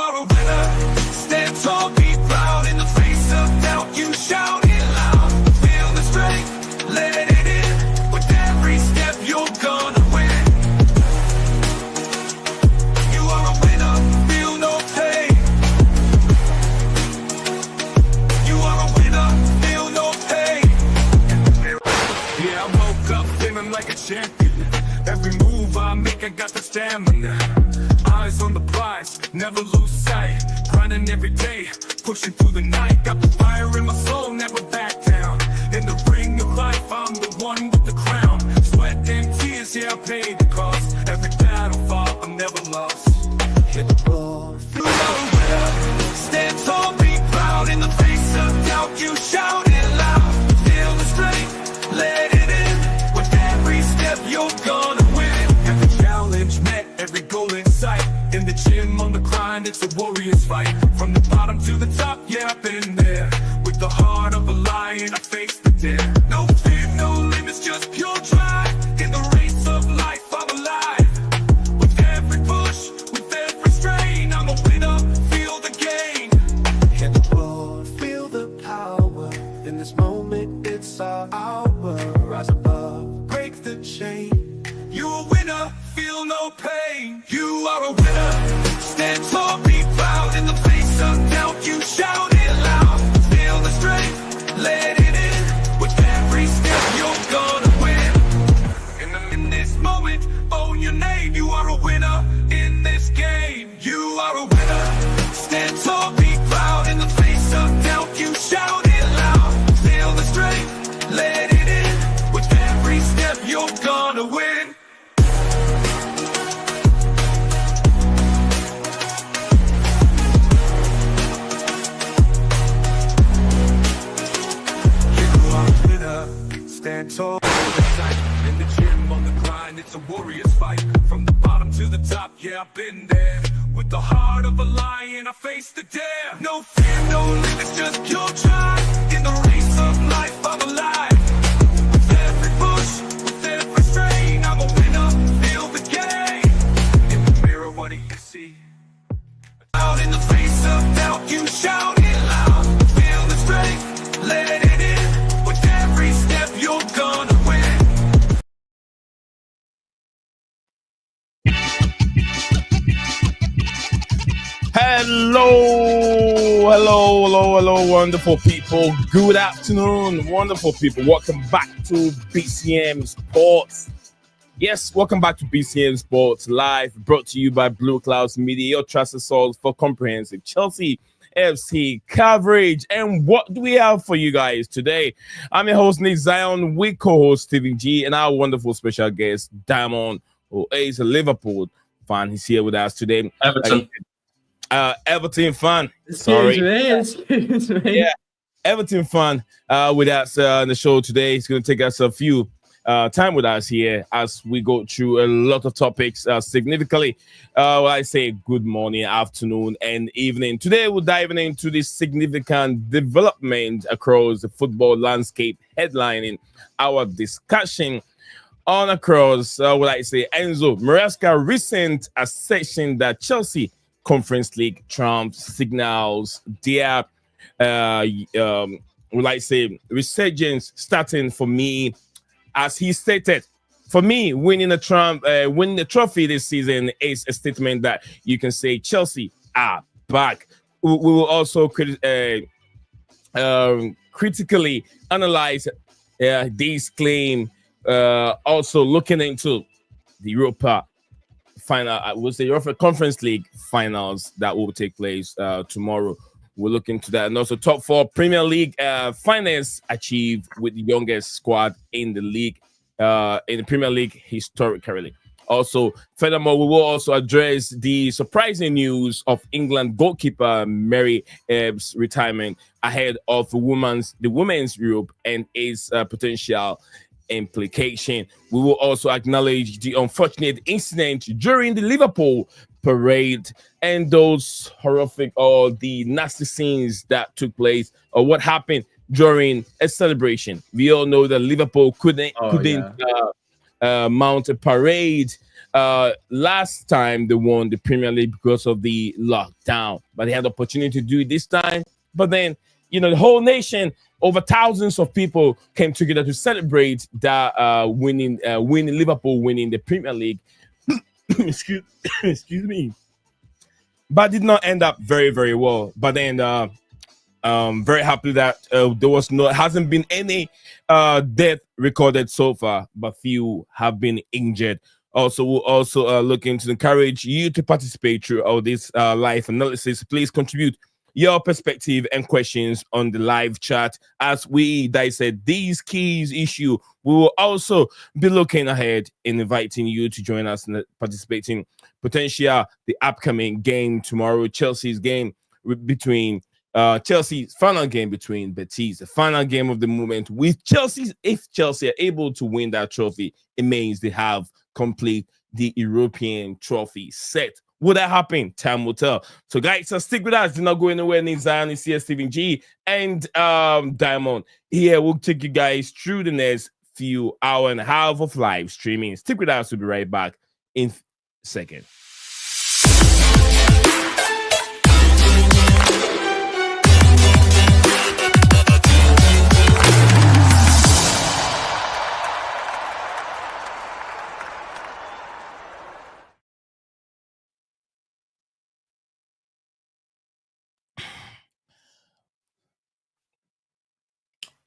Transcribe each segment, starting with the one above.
are a winner. Stand tall, be proud. In the face of doubt, you shout it loud. Feel the strength, let it in. With every step, you're gonna win. You are a winner, feel no pain. You are a winner, feel no pain. Yeah, I woke up feeling like a champion. Every move I make, I got the stamina. Eyes on the prize, never lose sight. Grinding every day, pushing through the night. Got the fire in my soul, never back down. In the ring of life, I'm the one with the crown. Sweat and tears, yeah, I paid the cost. Every battle fought, I'm never lost. Hit the floor, feel a winner. Stand tall, be proud. In the face of doubt, you shout it loud. Feel the strength, let it in. With every step, you're gonna win. Every challenge met, every goal in sight. In the gym, on the grind, it's a warrior's fight. From the bottom to the top, yeah, I've been there. With the heart of a lion, I face the dare. No fear, no limits, just pure drive. In the race of life, I'm alive. With every push, with every strain, I'm a winner, feel the gain. Hit the floor, feel the power. In this moment, it's our hour. Rise above, break the chain. You're a winner, feel no pain. You are a winner. Stand tall, be proud. In the face of doubt, you shout it loud. Feel the strength, let it in. With every step, you're gonna win. In this moment, own your name. You are a winner in this game. You are a winner. Stand tall, be proud. In the face of doubt, you shout it loud. Feel the strength, let it in. With every step, you're gonna win. Stand tall, in the gym, on the grind, it's a warrior's fight. From the bottom to the top, yeah, I've been there. With the heart of a lion, I face the dare. No fear, no limits, just pure drive. In the race of life, I'm alive. With every push, with every strain, I'm a winner, feel the game. In the mirror, what do you see? Out in the face of doubt, you shout it loud. Feel the strength, let it in. With every step, you're gonna win. Hello, wonderful people. Good afternoon, wonderful people. Welcome back to BCM Sports. Yes, welcome back to BCM Sports Live, brought to you by Blueclouds Media, your trusted source for comprehensive Chelsea FC coverage. And what do we have for you guys today? I'm your host, Nick Zion, with co-host Stephen G, and our wonderful special guest, Diamond, who is a Liverpool fan. He's here with us today. Everton fan. Excuse me. Yeah, Everton fan with us on the show today. He's going to take us a few time with us here as we go through a lot of topics significantly. I say good morning, afternoon, and evening. Today we're diving into this significant development across the football landscape, headlining our discussion on across Enzo Maresca recent assertion that Chelsea Conference League trumps signals their resurgence starting for me. As he stated, for me, winning the trophy this season is a statement that you can say Chelsea are back. We will also critically analyze this claim. Also looking into the Europa final, the Europa Conference League finals that will take place tomorrow. We'll look into that. And also top 4 Premier League finance achieved with the youngest squad in the league, in the Premier League historically. Also, furthermore, we will also address the surprising news of England goalkeeper Mary Earps' retirement ahead of the Women's Europe and its potential implication. We will also acknowledge the unfortunate incident during the Liverpool parade and those horrific or the nasty scenes that took place or what happened during a celebration. We all know that Liverpool couldn't mount a parade Last time they won the Premier League because of the lockdown, but they had the opportunity to do it this time. But then, the whole nation, over thousands of people came together to celebrate that winning Liverpool winning the Premier League. excuse, excuse me, but did not end up very very well. But then, very happy that hasn't been any death recorded so far, but few have been injured. Also, we'll also looking to encourage you to participate through all this live analysis. Please contribute your perspective and questions on the live chat as we dissect these keys issue. We will also be looking ahead and inviting you to join us in participating potential the upcoming game tomorrow, Chelsea's game between Chelsea's final game between Betis, the final game of the moment with Chelsea. If Chelsea are able to win that trophy, it means they have complete the European trophy set. Will that happen? Time will tell. So, guys, stick with us. Do not go anywhere. Need Zion, is here, Stephen G, and Diamond. Here, we'll take you guys through the next few hour and a half of live streaming. Stick with us. We'll be right back in a second.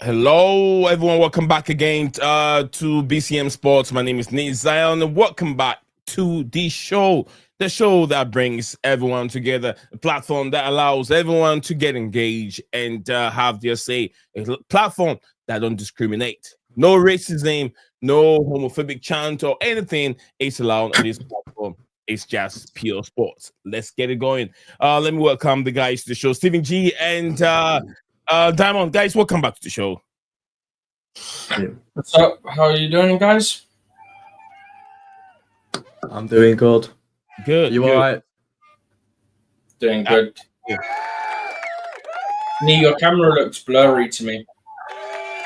Hello, everyone. Welcome back again to BCM Sports. My name is Nate Zion, and welcome back to the show that brings everyone together, a platform that allows everyone to get engaged and have their say, a platform that don't discriminate. No racism, no homophobic chant or anything is allowed on this platform. It's just pure sports. Let's get it going. Let me welcome the guys to the show, Stephen G and Diamond. Guys, welcome back to the show. What's up? How are you doing, guys? I'm doing good. Good. You all right? Doing good. Nee, your camera looks blurry to me.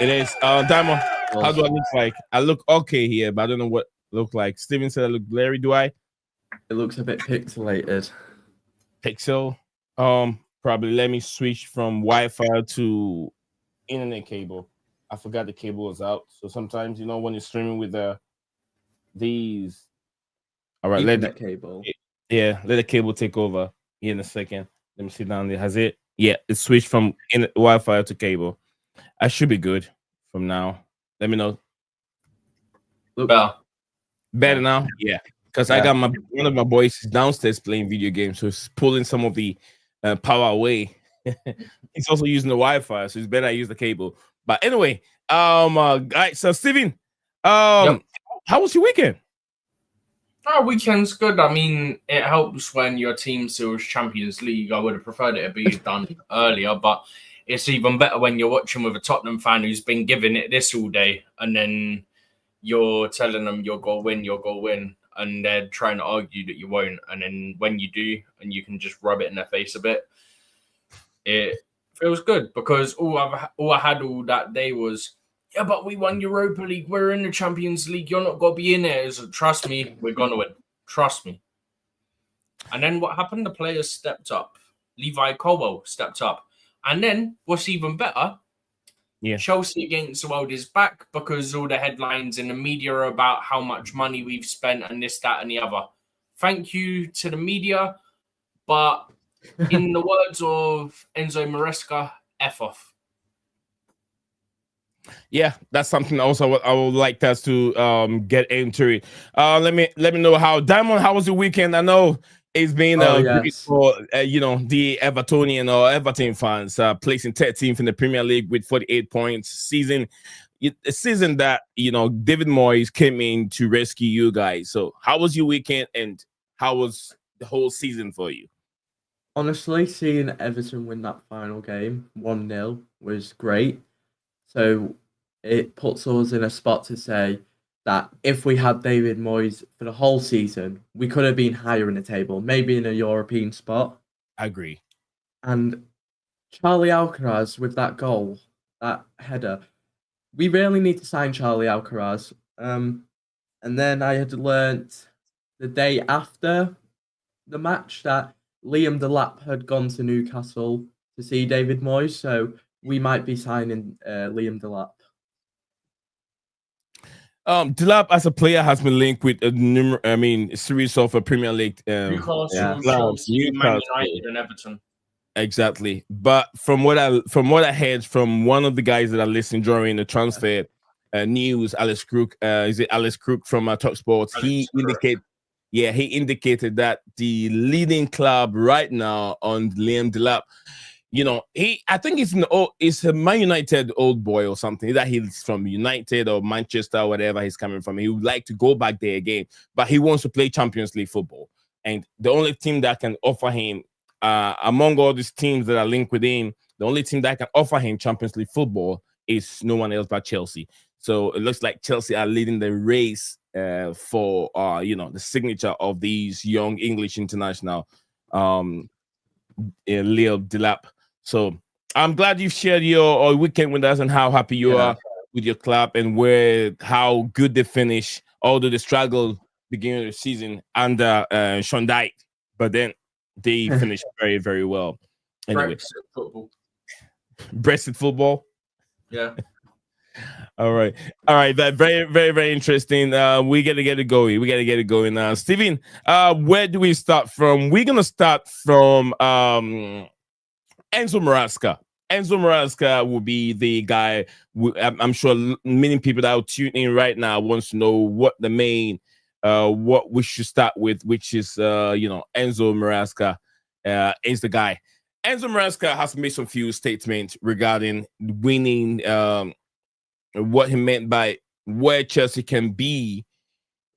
It is. Diamond, how do I look like? I look okay here, but I don't know what I look like. Steven said I look blurry. Do I? It looks a bit pixelated. Pixel. Probably let me switch from Wi-Fi to internet cable. I forgot the cable was out. So sometimes, when you're streaming with these. All right, let the cable. Yeah, let the cable take over here in a second. Let me see down there. Has it? Yeah, it switched from Wi-Fi to cable. I should be good from now. Let me know. Look, better now? Yeah. Because I got one of my boys downstairs playing video games, so it's pulling some of the power away. He's also using the Wi-Fi, so it's better I use the cable. But anyway, guys, so Steven, how was your weekend? Our weekend's good. I mean, it helps when your team still is Champions League. I would have preferred it to be done earlier, but it's even better when you're watching with a Tottenham fan who's been giving it this all day, and then you're telling them you're going to win, and they're trying to argue that you won't. And then when you do, and you can just rub it in their face a bit, it feels good, because all I had all that day was, yeah, but we won Europa League. We're in the Champions League. You're not going to be in it. So trust me, we're going to win. Trust me. And then what happened? The players stepped up. Levi Colwell stepped up. And then what's even better, Chelsea against the world is back, because all the headlines in the media are about how much money we've spent and this, that, and the other. Thank you to the media, but in the words of Enzo Maresca, F off. Yeah, that's something also I would like us to get into it. Let me know how Diamond. How was your weekend? I know it's been great for the Evertonian or Everton fans, placing 13th in the Premier League with 48 points. A season that David Moyes came in to rescue you guys. So how was your weekend, and how was the whole season for you? Honestly, seeing Everton win that final game 1-0 was great. So it puts us in a spot to say that if we had David Moyes for the whole season, we could have been higher in the table, maybe in a European spot. I agree. And Charlie Alcaraz with that goal, that header, we really need to sign Charlie Alcaraz. And then I had learnt the day after the match that Liam Delap had gone to Newcastle to see David Moyes, so we might be signing Liam Delap. Delap as a player has been linked with a series of Premier League Newcastle, yeah. Chelsea, Man Newcastle. United, and Everton. Exactly. But from what I heard from one of the guys that I listened during the transfer news, Alice Crook, is it Alice Crook from Talk Sports? He indicated that the leading club right now on Liam Delap, I think it's a Man United old boy or something. That he's from United or Manchester, or whatever he's coming from. He would like to go back there again, but he wants to play Champions League football. And the only team that can offer him, among all these teams that are linked with him, the only team that can offer him Champions League football is no one else but Chelsea. So it looks like Chelsea are leading the race for the signature of these young English international, Leo Delap. So I'm glad you've shared your weekend with us and how happy you are with your club and how good they finish, although they struggled beginning of the season under Sean Dyche, but then they finished very, very well. Anyway, Brexit football. Yeah. All right. That very, very, very interesting. We gotta get it going. Now, Steven, where do we start from? We're gonna start from Enzo Maresca. Enzo Maresca will be the guy. I'm sure many people that are tuning in right now wants to know what the main, what we should start with, which is Enzo Maresca is the guy. Enzo Maresca has made some few statements regarding winning. What he meant by where Chelsea can be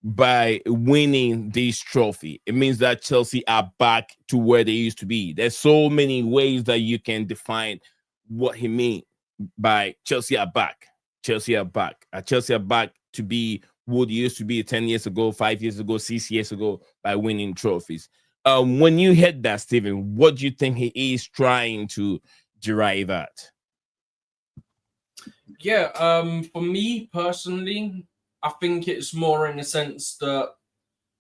by winning this trophy. It means that Chelsea are back to where they used to be. There's so many ways that you can define what he means by Chelsea are back. Chelsea are back. Chelsea are back to be what they used to be 10 years ago, 5 years ago, 6 years ago by winning trophies. When you heard that, Stephen, what do you think he is trying to derive at? Yeah, for me personally, I think it's more in the sense that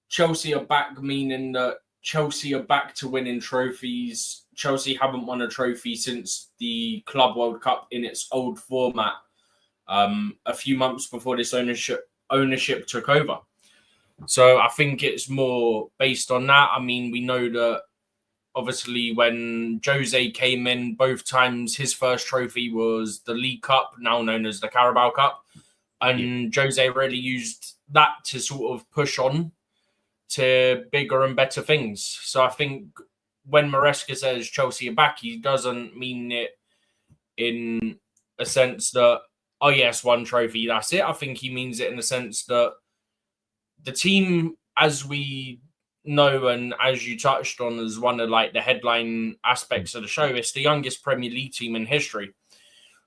Chelsea are back, meaning that Chelsea are back to winning trophies. Chelsea haven't won a trophy since the Club World Cup in its old format, a few months before this ownership took over. So I think it's more based on that. I mean, we know that obviously when Jose came in, both times his first trophy was the League Cup, now known as the Carabao Cup. And Jose really used that to sort of push on to bigger and better things. So I think when Maresca says Chelsea are back, he doesn't mean it in a sense that, oh yes, one trophy, that's it. I think he means it in the sense that the team, as we know and as you touched on as one of like the headline aspects of the show, it's the youngest Premier League team in history.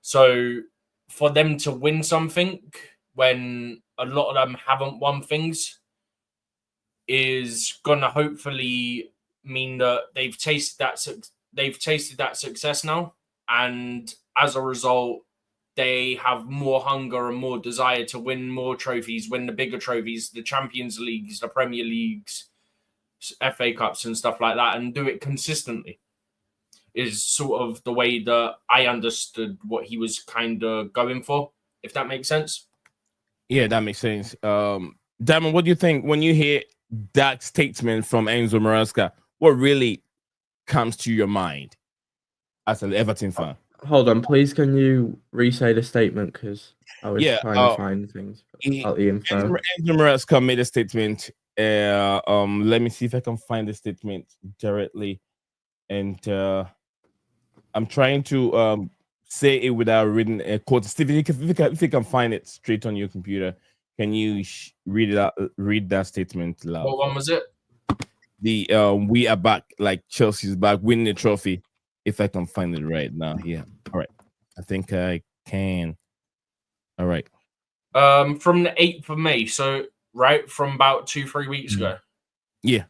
So for them to win something when a lot of them haven't won things is gonna hopefully mean that they've tasted that success now, and as a result they have more hunger and more desire to win more trophies, win the bigger trophies, the Champions Leagues, the Premier Leagues, FA Cups and stuff like that, and do it consistently. Is sort of the way that I understood what he was kind of going for, if that makes sense. Yeah, that makes sense. Diamond, what do you think when you hear that statement from Enzo Maresca? What really comes to your mind as an Everton fan? Hold on, please. Can you re-say the statement? Because I was trying to find things about the info. Enzo Maresca made a statement. Let me see if I can find the statement directly, and I'm trying to say it without reading a quote. Steve, if you can find it straight on your computer, can you read it out? Read that statement loud. What one was it? The we are back, like Chelsea's back, winning the trophy. If I can find it right now, yeah. All right, I think I can. All right. From the 8th of May, so right from about 2-3 weeks ago. Yeah.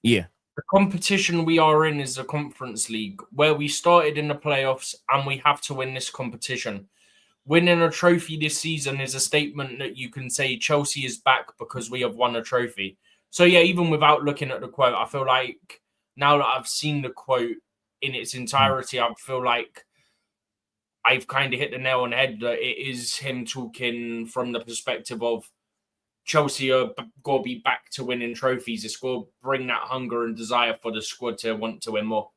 The competition we are in is the Conference League, where we started in the playoffs, and we have to win this competition. Winning a trophy this season is a statement that you can say Chelsea is back because we have won a trophy. So yeah, even without looking at the quote, I feel like now that I've seen the quote in its entirety, I feel like I've kind of hit the nail on the head that it is him talking from the perspective of Chelsea are going to be back to winning trophies. It's going to bring that hunger and desire for the squad to want to win more.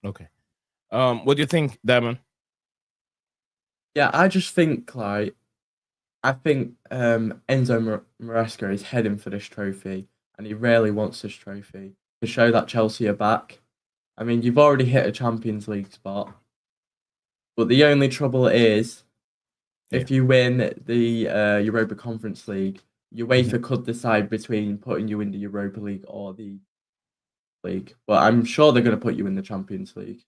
Okay. What do you think, Damon? Yeah, I just think I think Enzo Maresca is heading for this trophy, and he really wants this trophy to show that Chelsea are back. I mean, you've already hit a Champions League spot, but the only trouble is if you win the Europa Conference League, UEFA could decide between putting you in the Europa League or the League. But I'm sure they're going to put you in the Champions League.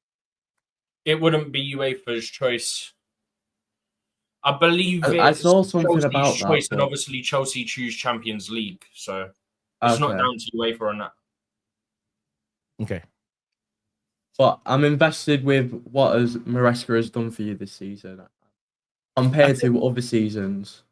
It wouldn't be UEFA's choice. I believe I saw something Chelsea's about choice, that. and obviously Chelsea choose Champions League, so it's not down to UEFA on that. Okay. But I'm invested with what Maresca has done for you this season compared to other seasons.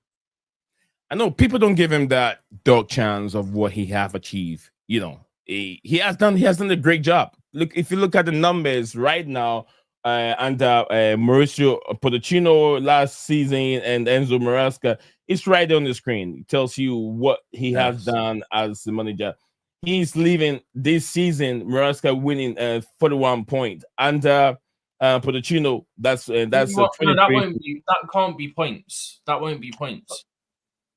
I know people don't give him that dog chance of what he have achieved. You know, he has done a great job. Look, if you look at the numbers right now, under Mauricio Pochettino last season and Enzo Maresca, it's right on the screen. It tells you what he has done as the manager. He's leaving this season, Maresca winning 41 points. And Pochettino, that's No, that can't be points. That won't be points.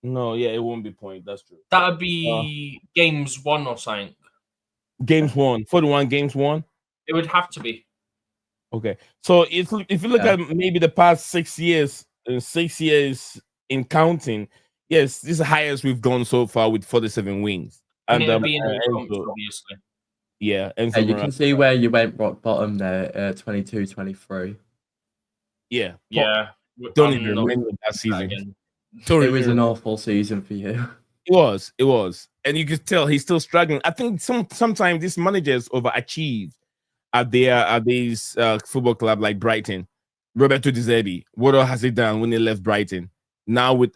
No, yeah, it won't be point. That's true. That would be games won or something. Games won. 41 games won? It would have to be. Okay. So if you look at maybe the past 6 years, 6 years in counting, yes, this is the highest we've gone so far with 47 wins. And it'll be in the obviously. Yeah. And you can see where you went rock bottom there, 22-23. Yeah. Yeah. Don't even remember that season. It was an awful season for you. It was. And you could tell he's still struggling. I think sometimes these managers overachieve at these football club like Brighton. Roberto De Zerbi, what all has he done when he left Brighton? Now with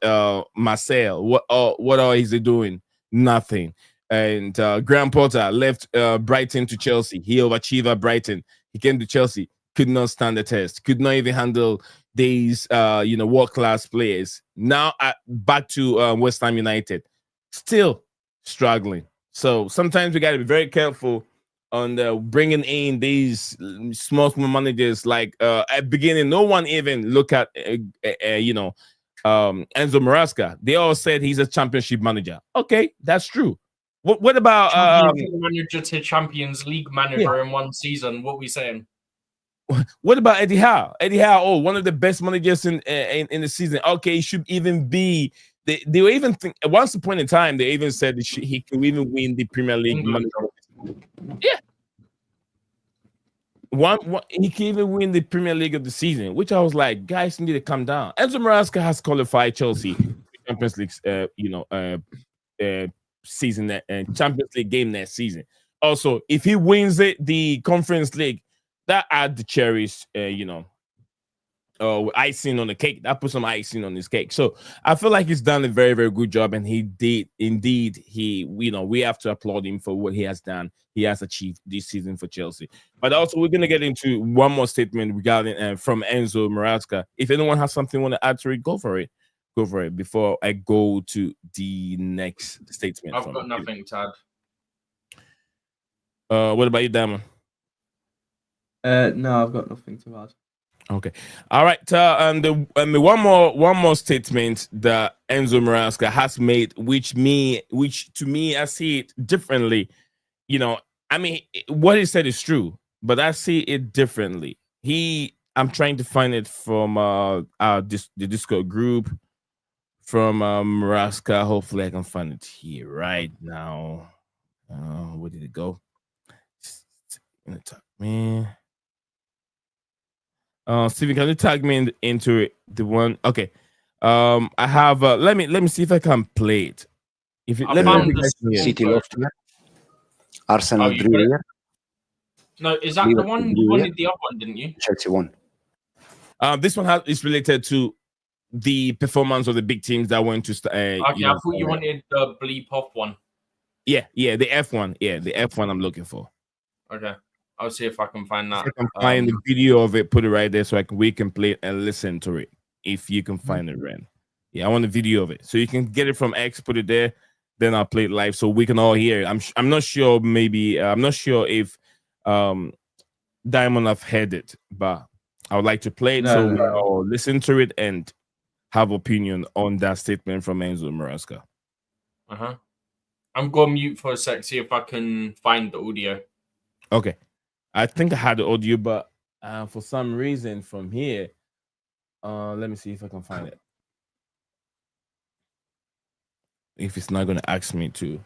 Marcel, what all is he doing? Nothing. And Graham Potter left Brighton to Chelsea. He overachieved at Brighton. He came to Chelsea, could not stand the test, could not even handle these world-class players. Now back to West Ham United, still struggling. So sometimes we got to be very careful on bringing in these small managers. Like at beginning, no one even look at Enzo Maresca. They all said he's a championship manager. Okay, that's true. What about manager to Champions League manager in one season? What are we saying? What about Eddie Howe? Eddie Howe, one of the best managers in the season. Okay, he should even be. They were even think at one point in time they even said he could even win the Premier League manager. Yeah, he can even win the Premier League of the season, which I was like, guys need to calm down. Enzo Maresca has qualified Chelsea Champions League, season and Champions League game next season. Also, if he wins the Conference League, that add the cherries, icing on the cake. That put some icing on his cake. So I feel like he's done a very, very good job, and he did indeed. We have to applaud him for what he has done. He has achieved this season for Chelsea. But also, we're gonna get into one more statement regarding from Enzo Maresca. If anyone has something want to add to it, go for it. Go for it before I go to the next statement. I've got nothing to add. What about you, Damon? No, I've got nothing to add. Okay, all right. One more statement that Enzo Maresca has made, which to me, I see it differently. I mean, what he said is true, but I see it differently. I'm trying to find it from the Discord group from Maresca. Hopefully, I can find it here right now. Where did it go? In the top, man. Steven, can you tag me into it? The one, okay. I have. Let me see if I can play it. If it, let me City lost here. Arsenal drew here. No, is that the one you wanted? The other one, didn't you? Chelsea won. This one is related to the performance of the big teams that went to. Okay, I thought you wanted the bleep off one. Yeah, the F1. Yeah, the F1 I'm looking for. Okay, I'll see if I can find If that. I can find the video of it, put it right there so we can play it and listen to it. If you can find it, Ren. Yeah, I want a video of it. So you can get it from X, put it there, then I'll play it live so we can all hear it. I'm not sure, maybe I'm not sure if Diamond have heard it, but I would like to play it so we all listen to it and have opinion on that statement from Enzo Maresca. I'm going mute for a sec, see if I can find the audio. Okay. I think I had the audio, but for some reason from here, let me see if I can find it. If it's not going to ask me to.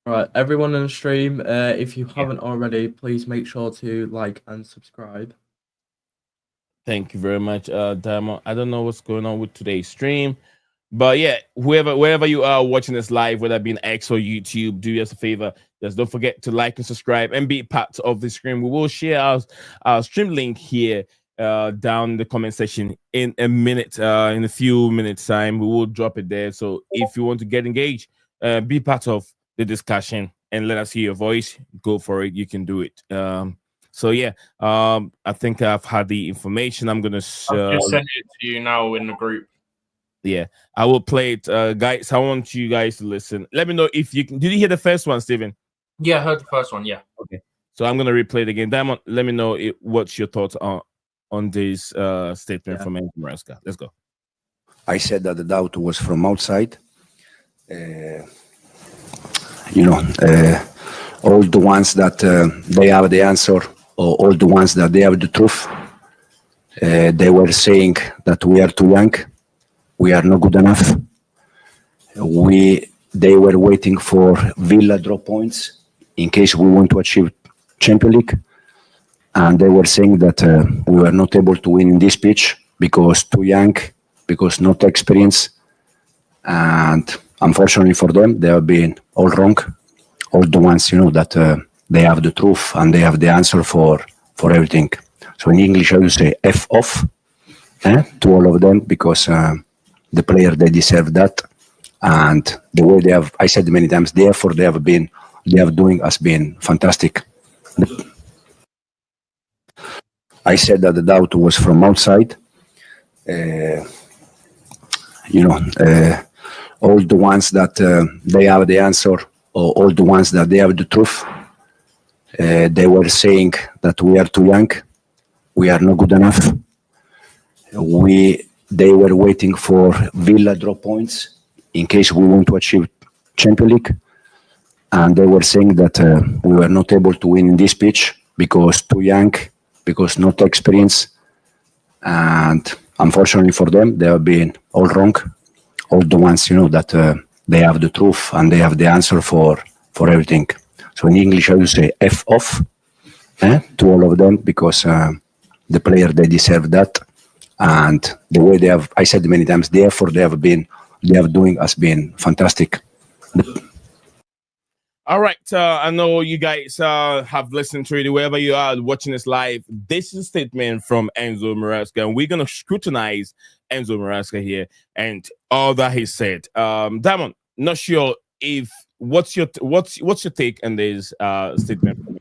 All right, everyone on the stream, if you haven't already, please make sure to like and subscribe. Thank you very much, Diamond. I don't know what's going on with today's stream, but yeah, wherever you are watching this live, whether it be in X or YouTube, do us a favor. Just don't forget to like and subscribe and be part of the stream. We will share our stream link here down in the comment section in a minute, in a few minutes time. We will drop it there. So if you want to get engaged, be part of the discussion and let us hear your voice, go for it. You can do it. So yeah, I think I've had the information. I'm gonna I've just sent it to you now in the group. Yeah, I will play it, guys. I want you guys to listen. Let me know if you can. Did you hear the first one, Steven? Yeah, I heard the first one. Yeah. Okay, so I'm gonna replay it again. Diamond, let me know what's your thoughts on this statement from Enzo Maresca. Let's go. I said that the doubt was from outside. All the ones that they have the answer, or all the ones that they have the truth, they were saying that we are too young, we are not good enough. They were waiting for Villa draw points in case we want to achieve Champions League, and they were saying that we were not able to win in this pitch because too young, because not experience, and unfortunately for them, they have been all wrong. All the ones, that they have the truth and they have the answer for everything. So in English, I would say F off to all of them, because the player, they deserve that. And the way they have, I said many times, the effort they have doing has been fantastic. I said that the doubt was from outside. All the ones that they have the answer, or all the ones that they have the truth, they were saying that we are too young, we are not good enough. They were waiting for Villa draw points in case we want to achieve Champions League, and they were saying that we were not able to win in this pitch because too young, because not experience, and unfortunately for them, they have been all wrong. All the ones, that they have the truth and they have the answer for everything. So in English, I would say F off to all of them, because the player, they deserve that. And the way they have, I said many times, the effort they have doing has been fantastic. All right, I know you guys have listened to it wherever you are watching this live. This is a statement from Enzo Maresca, and we're gonna scrutinize Enzo Maresca here and all that he said. Diamond, not sure if what's your take on this statement?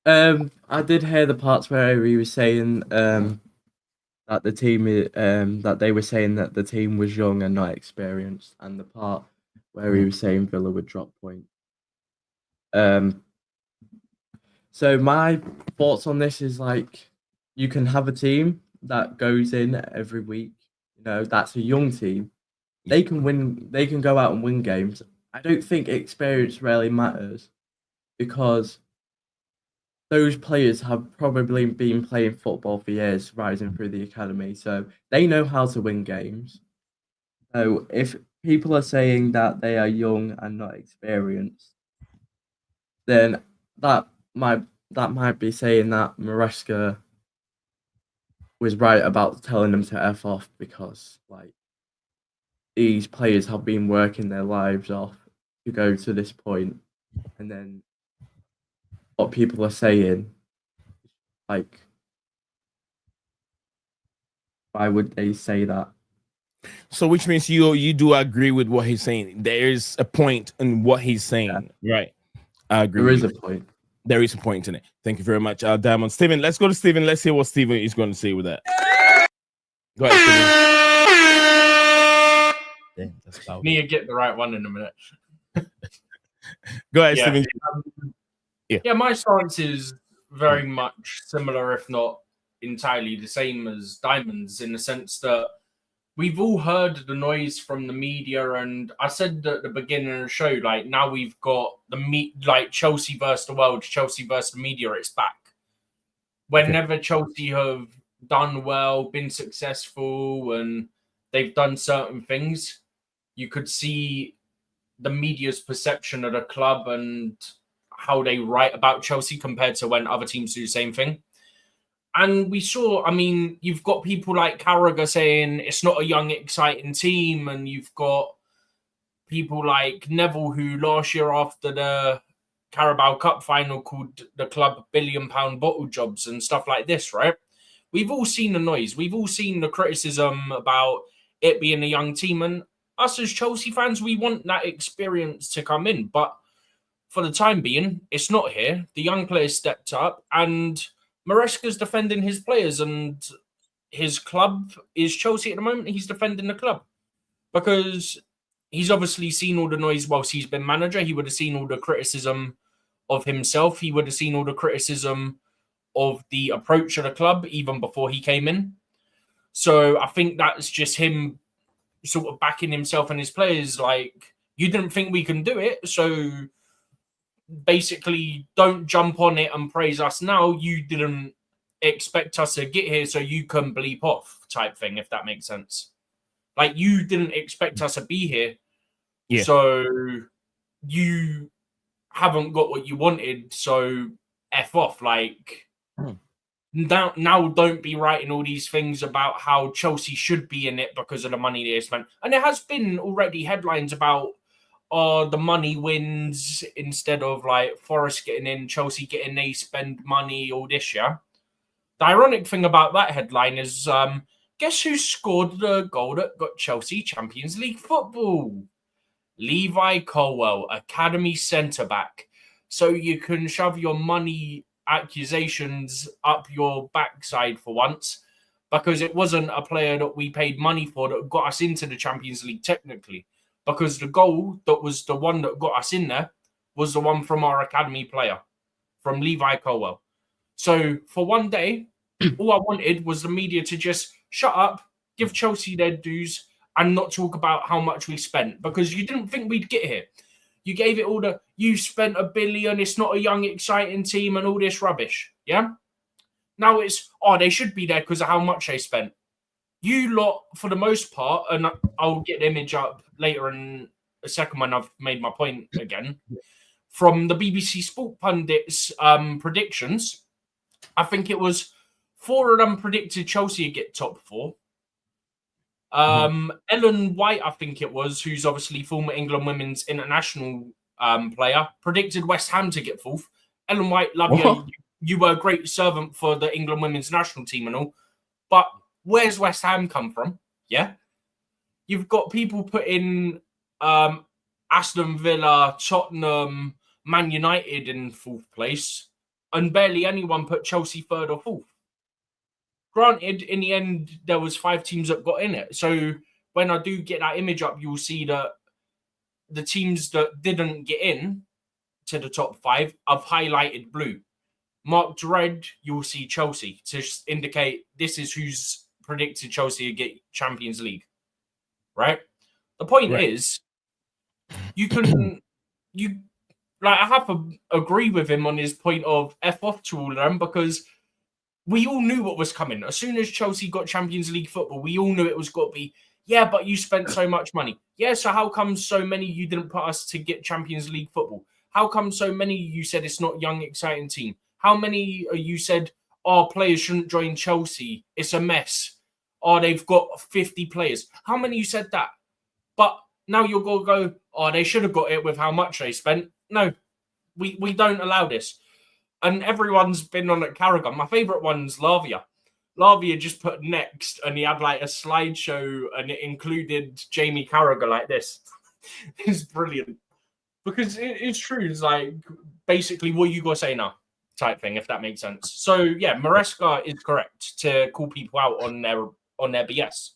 I did hear the parts where he was saying that the team that they were saying that the team was young and not experienced, and the part where he was saying Villa would drop points. So my thoughts on this is, like, you can have a team that goes in every week, that's a young team. They can win, they can go out and win games. I don't think experience really matters, because those players have probably been playing football for years, rising through the academy, so they know how to win games. So if people are saying that they are young and not experienced, then that might be saying that Maresca was right about telling them to F off, because, like, these players have been working their lives off to go to this point, and then what people are saying, like, why would they say that? So which means you do agree with what he's saying. There is a point in what he's saying, right? I agree. There with is you. a point. There is a point in it. Thank you very much, Diamond. Steven, let's go to Steven. Let's hear what Steven is going to say with that. Go ahead, Steven. Damn, that's loud. Need to get the right one in a minute. Go ahead, Yeah. Steven. Yeah, my stance is very much similar, if not entirely the same as Diamond's, in the sense that we've all heard the noise from the media, and I said at the beginning of the show, like, now we've got like Chelsea versus the world, Chelsea versus the media, it's back. Whenever Chelsea have done well, been successful, and they've done certain things, you could see the media's perception of the club and how they write about Chelsea compared to when other teams do the same thing. And we saw, I mean, you've got people like Carragher saying it's not a young, exciting team. And you've got people like Neville, who last year after the Carabao Cup final called the club £1 billion bottle jobs and stuff like this, right? We've all seen the noise. We've all seen the criticism about it being a young team. And us as Chelsea fans, we want that experience to come in. But for the time being, it's not here. The young players stepped up, and Maresca's defending his players, and his club is Chelsea at the moment. He's defending the club because he's obviously seen all the noise whilst he's been manager. He would have seen all the criticism of himself. He would have seen all the criticism of the approach of the club even before he came in. So I think that's just him sort of backing himself and his players. Like, you didn't think we can do it, so basically don't jump on it and praise us now. You didn't expect us to get here, so you can bleep off, type thing, if that makes sense. Like, you didn't expect us to be here, so you haven't got what you wanted, so F off. Like, now don't be writing all these things about how Chelsea should be in it because of the money they spent. And there has been already headlines about the money wins instead of like Forest getting in, Chelsea getting, they spend money all this year. The ironic thing about that headline is, guess who scored the goal that got Chelsea Champions League football? Levi Colwell, academy centre-back. So you can shove your money accusations up your backside for once, because it wasn't a player that we paid money for that got us into the Champions League technically. Because the goal that was the one that got us in there was the one from our academy player, from Levi Colwell. So for one day, all I wanted was the media to just shut up, give Chelsea their dues, and not talk about how much we spent, because you didn't think we'd get here. You gave it all you spent $1 billion, it's not a young, exciting team, and all this rubbish. Yeah? Now it's, they should be there because of how much they spent. You lot, for the most part, and I'll get the image up later in a second when I've made my point again, from the BBC Sport Pundits predictions, I think it was 4 of them predicted Chelsea would get top 4. Ellen White, I think it was, who's obviously former England women's international player, predicted West Ham to get 4th. Ellen White, love you. You were a great servant for the England women's national team and all, but where's West Ham come from? Yeah. You've got people putting Aston Villa, Tottenham, Man United in 4th place, and barely anyone put Chelsea 3rd or 4th. Granted, in the end, there was 5 teams that got in it. So when I do get that image up, you'll see that the teams that didn't get in to the top 5 have highlighted blue. Marked red, you'll see Chelsea to indicate this is who's predicted Chelsea to get Champions League. Right? The point is, I have to agree with him on his point of F off to all of them, because we all knew what was coming. As soon as Chelsea got Champions League football, we all knew it was got to be, but you spent so much money. Yeah, so how come so many you didn't put us to get Champions League football? How come so many you said it's not a young, exciting team? How many you said, players shouldn't join Chelsea, it's a mess. They've got 50 players. How many you said that? But now you're going to go, they should have got it with how much they spent. No, we don't allow this. And everyone's been on at Carragher. My favourite one's Lavia. Lavia just put next, and he had like a slideshow, and it included Jamie Carragher like this. It's brilliant because it's true. It's like basically what you got to say now type thing, if that makes sense. So yeah, Maresca is correct to call people out on their BS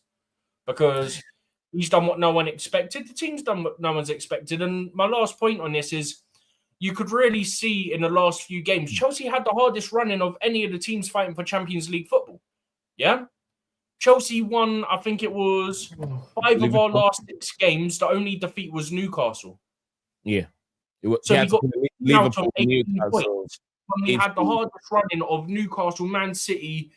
because he's done what no one expected. The team's done what no one's expected. And my last point on this is you could really see in the last few games, Chelsea had the hardest running of any of the teams fighting for Champions League football. Yeah. Chelsea won, I think it was 5 of our last 6 games. The only defeat was Newcastle. Yeah. So we got out of 18 Newcastle. points when we had the hardest running of Newcastle, Man City,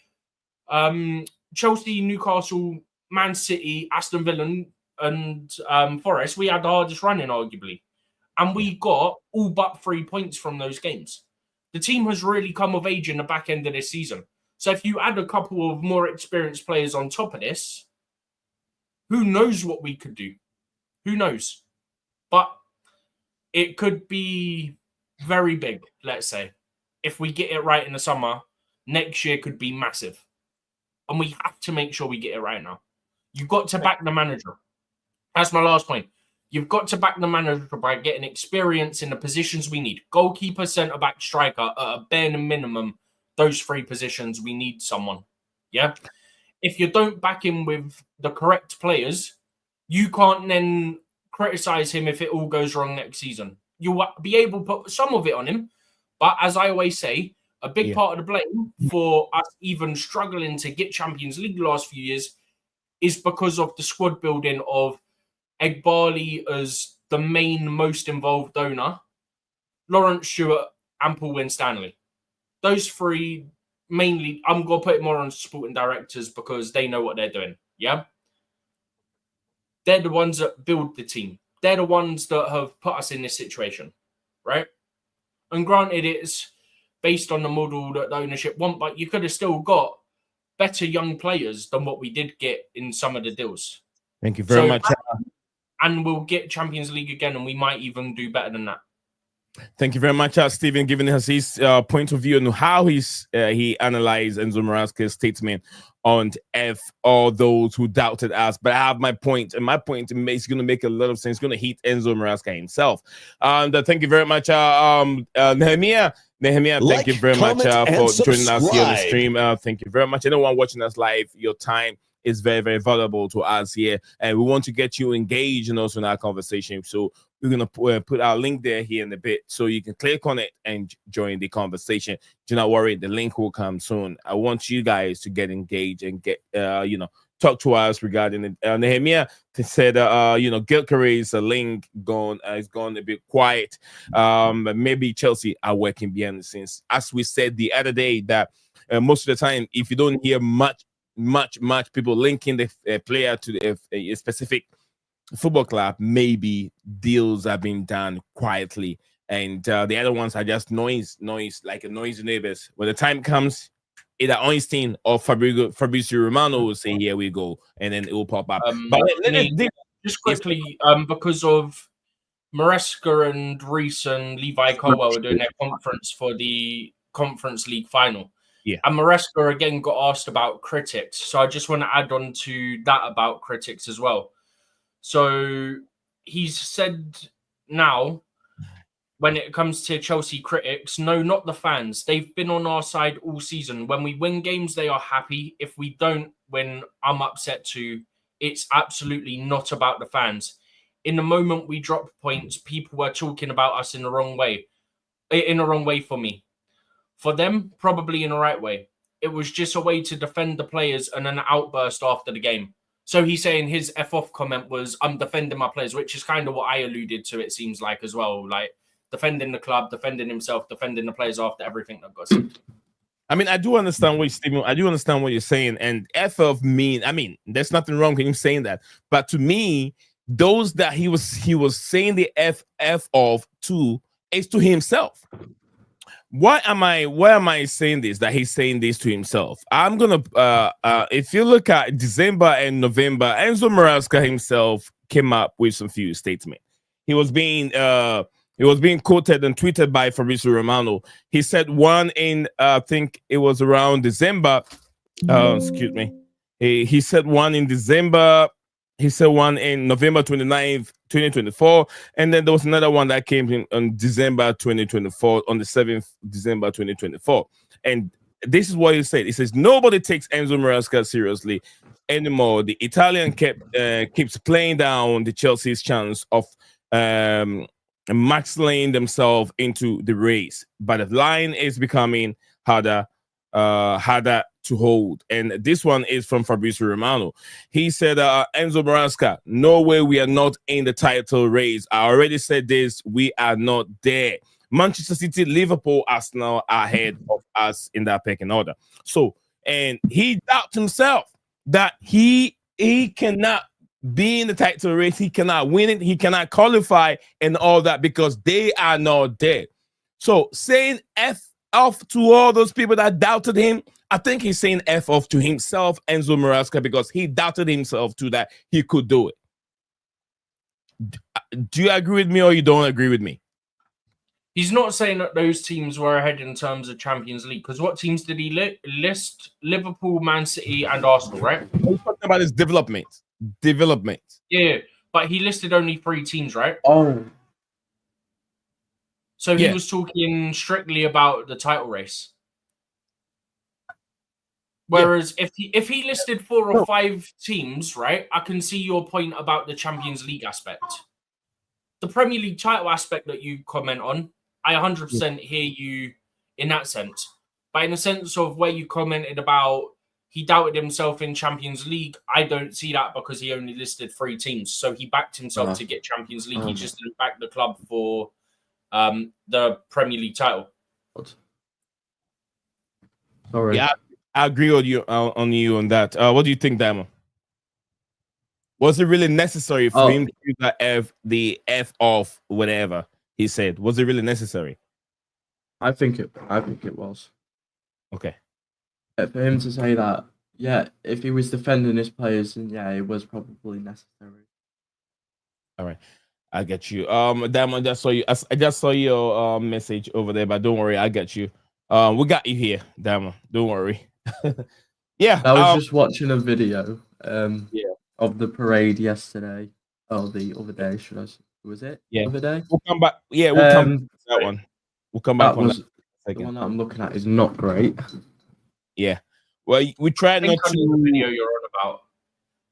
Chelsea, Newcastle, Man City, Aston Villa, and Forest. We had the hardest running, arguably. And we got all but 3 points from those games. The team has really come of age in the back end of this season. So if you add a couple of more experienced players on top of this, who knows what we could do? Who knows? But it could be very big, let's say. If we get it right in the summer, next year could be massive. And we have to make sure we get it right now. You've got to back the manager. That's my last point. You've got to back the manager by getting experience in the positions we need. Goalkeeper, centre-back, striker, at a bare minimum, those 3 positions, we need someone. Yeah? If you don't back him with the correct players, you can't then criticise him if it all goes wrong next season. You'll be able to put some of it on him, but as I always say, a big part of the blame for us even struggling to get Champions League the last few years is because of the squad building of Egbali as the main, most involved owner, Lawrence Stewart, and Paul Winstanley. Those 3 mainly, I'm going to put it more on sporting directors because they know what they're doing. Yeah? They're the ones that build the team. They're the ones that have put us in this situation, right? And granted, it's based on the model that the ownership want, but you could have still got better young players than what we did get in some of the deals. Thank you very much. And we'll get Champions League again, and we might even do better than that. Thank you very much, Stephen, giving us his point of view and how he analyzed Enzo Maresca's statement on F all those who doubted us. But I have my point, and my point is going to make a lot of sense. It's going to hit Enzo Maresca himself. Thank you very much, Nehemiah. Thank you very much for joining us here on the stream. Thank you very much. Anyone watching us live, your time is very, very valuable to us here, and we want to get you engaged and also in our conversation. So we're going to put our link there here in a bit so you can click on it and join the conversation. Do not worry, the link will come soon. I want you guys to get engaged and get talk to us regarding it. Nehemiah said Gilcare's link is gone a bit quiet. Maybe Chelsea are working behind the scenes, as we said the other day, that most of the time, if you don't hear much people linking the player to a specific football club, maybe deals are being done quietly, and the other ones are just noise like a noisy neighbors. When the time comes, either Einstein or Fabrizio Romano will say, "Here we go," and then it will pop up. But just quickly, because of Maresca and Reece and Levi Colwell are doing their conference for the Conference League final. Yeah. And Maresca again got asked about critics. So I just want to add on to that about critics as well. So he's said now, when it comes to Chelsea critics, no, not the fans. They've been on our side all season. When we win games, they are happy. If we don't win, I'm upset too. It's absolutely not about the fans. In the moment we dropped points, people were talking about us in the wrong way. In the wrong way for me. For them, probably in the right way. It was just a way to defend the players and an outburst after the game. So he's saying his F off comment was, I'm defending my players, which is kind of what I alluded to, it seems like, as well. Like, defending the club, defending himself, defending the players after everything that got said. I mean, I do understand what you're saying. And F of mean, I mean, there's nothing wrong with him saying that. But to me, those that he was saying the F of to is to himself. Why am I saying this? That he's saying this to himself. I'm gonna if you look at December and November, Enzo Maresca himself came up with some few statements. He was being quoted and tweeted by Fabrizio Romano. He said one in I think it was around December. Excuse me. He said one in December. He said one in November 29th, 2024. And then there was another one that came in on December 2024, on the 7th December 2024. And this is what he said. He says, nobody takes Enzo Maresca seriously anymore. The Italian keeps playing down the Chelsea's chance of max-laying themselves into the race. But the line is becoming harder to hold. And this one is from Fabrizio Romano. He said, Enzo Maresca, no way we are not in the title race. I already said this, we are not there. Manchester City, Liverpool, Arsenal are ahead of us in that pecking order. So, and he doubts himself that he cannot be in the title race, he cannot win it, he cannot qualify and all that because they are not there. So saying F off to all those people that doubted him, I think he's saying F off to himself, Enzo Maresca, because he doubted himself too that he could do it. Do you agree with me or you don't agree with me? He's not saying that those teams were ahead in terms of Champions League, because what teams did he list? Liverpool, Man City, and Arsenal, right? He's talking about his development. Yeah, but he listed only 3 teams, right? Oh, So he was talking strictly about the title race. Whereas if he listed 4 or 5 teams, right, I can see your point about the Champions League aspect. The Premier League title aspect that you comment on, I 100% hear you in that sense. But in the sense of where you commented about he doubted himself in Champions League, I don't see that because he only listed 3 teams. So he backed himself to get Champions League. He just didn't back the club for the Premier League title. sorry. Yeah, I agree with you on that. What do you think, Diamond? Was it really necessary for him to use the F off whatever he said? Was it really necessary? I think it was. Okay. For him to say that, yeah, if he was defending his players, then yeah, it was probably necessary. All right. I get you. Diamond, I just saw your message over there, but don't worry, I got you. We got you here, Diamond. Don't worry. Yeah. I was just watching a video of the parade yesterday. Oh, the other day, should I say? Was it? Yeah. The other day? We'll come back. Yeah, we'll come back to that one. We'll come back on that. The one that I'm looking at is not great. Yeah. Well, we try not to the video you're on about.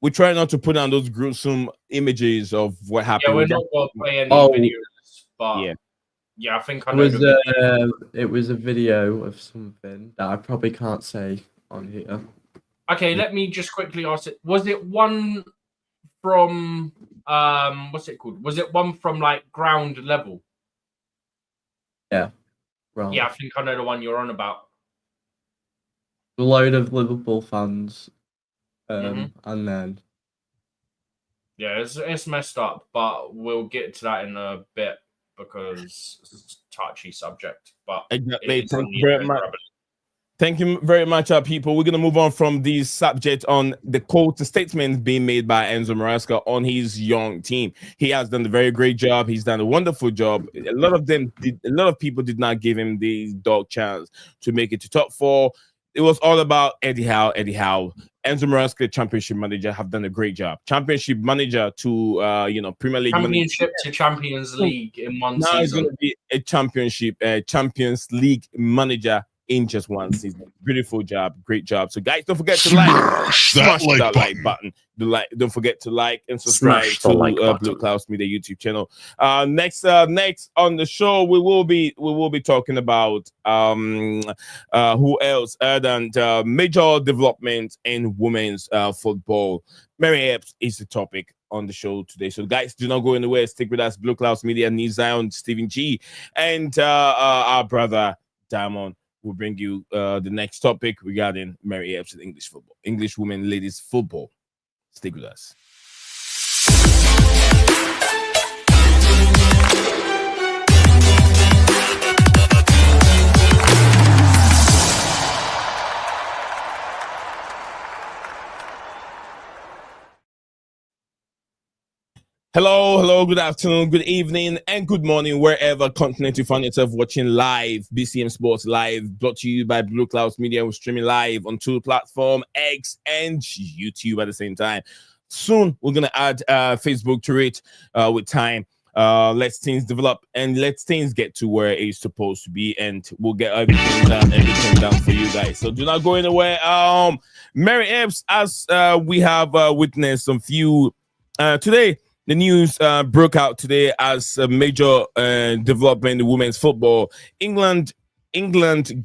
We try not to put on those gruesome images of what happened. Yeah, we're not going to play any videos, but yeah, I think I know. It was a video of something that I probably can't say on here. Okay, let me just quickly ask it. Was it one from what's it called? Was it one from like ground level? Yeah. Right. Yeah, I think I know the one you're on about. A load of Liverpool fans. And then yeah, it's messed up, but we'll get to that in a bit because it's a touchy subject. But exactly. Thank you very much, people. We're gonna move on from these subjects on the quote, the statements being made by Enzo Maresca on his young team. He has done a very great job. He's done a wonderful job. A lot of people did not give him the dog chance to make it to top 4. It was all about Eddie Howe. Enzo Maresca, Championship manager, have done a great job. Championship manager to Premier League. Championship to Champions League in one season. Now he's going to be a Champions League manager in just one season. Beautiful job, great job. So guys, don't forget to smash that like button. Don't forget to like and subscribe to Blueclouds Media YouTube channel. Next on the show, we will be talking about who else other than major development in women's football. Mary Earps is the topic on the show today. So guys, do not go anywhere. Stick with us. Blueclouds Media, Neil Zion, Stephen G, and our brother Diamond will bring you the next topic regarding Mary Earps and English women ladies football. Stick with us. Hello, good afternoon, good evening, and good morning, wherever continent you find yourself watching live. BCM Sports Live, brought to you by Blueclouds Media. We're streaming live on two platforms, X and YouTube at the same time. Soon, we're going to add Facebook to it with time. Let things develop and let things get to where it's supposed to be, and we'll get everything done for you guys. So do not go anywhere. Mary Earps, as we have witnessed some few today. The news broke out today as a major development in women's football. England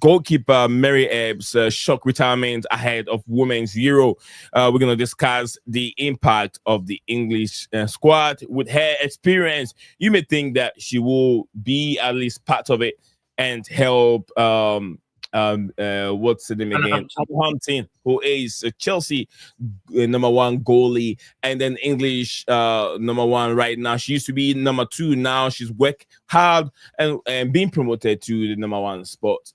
goalkeeper Mary Earps shock retirement ahead of Women's Euro. We're going to discuss the impact of the English squad. With her experience, you may think that she will be at least part of it and help what's the name again? Hampton, who is Chelsea number one goalie, and then English number one right now. She used to be number two. Now she's worked hard and being promoted to the number one spot.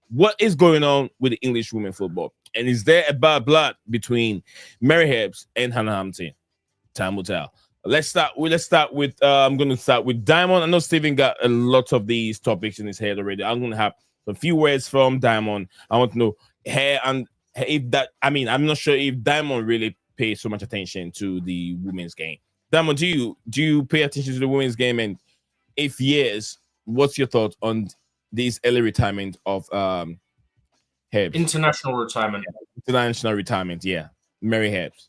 What is going on with the English women football? And is there a bad blood between Mary Earps and Hannah Hampton? Time will tell. Let's start with I'm going to start with Diamond. I know Steven got a lot of these topics in his head already. I'm going to have a few words from Diamond. I want to know her and if that. I mean, I'm not sure if Diamond really pays so much attention to the women's game. Diamond, do you pay attention to the women's game? And if yes, what's your thought on this early retirement of Earps? International retirement. International retirement, yeah. Mary Earps.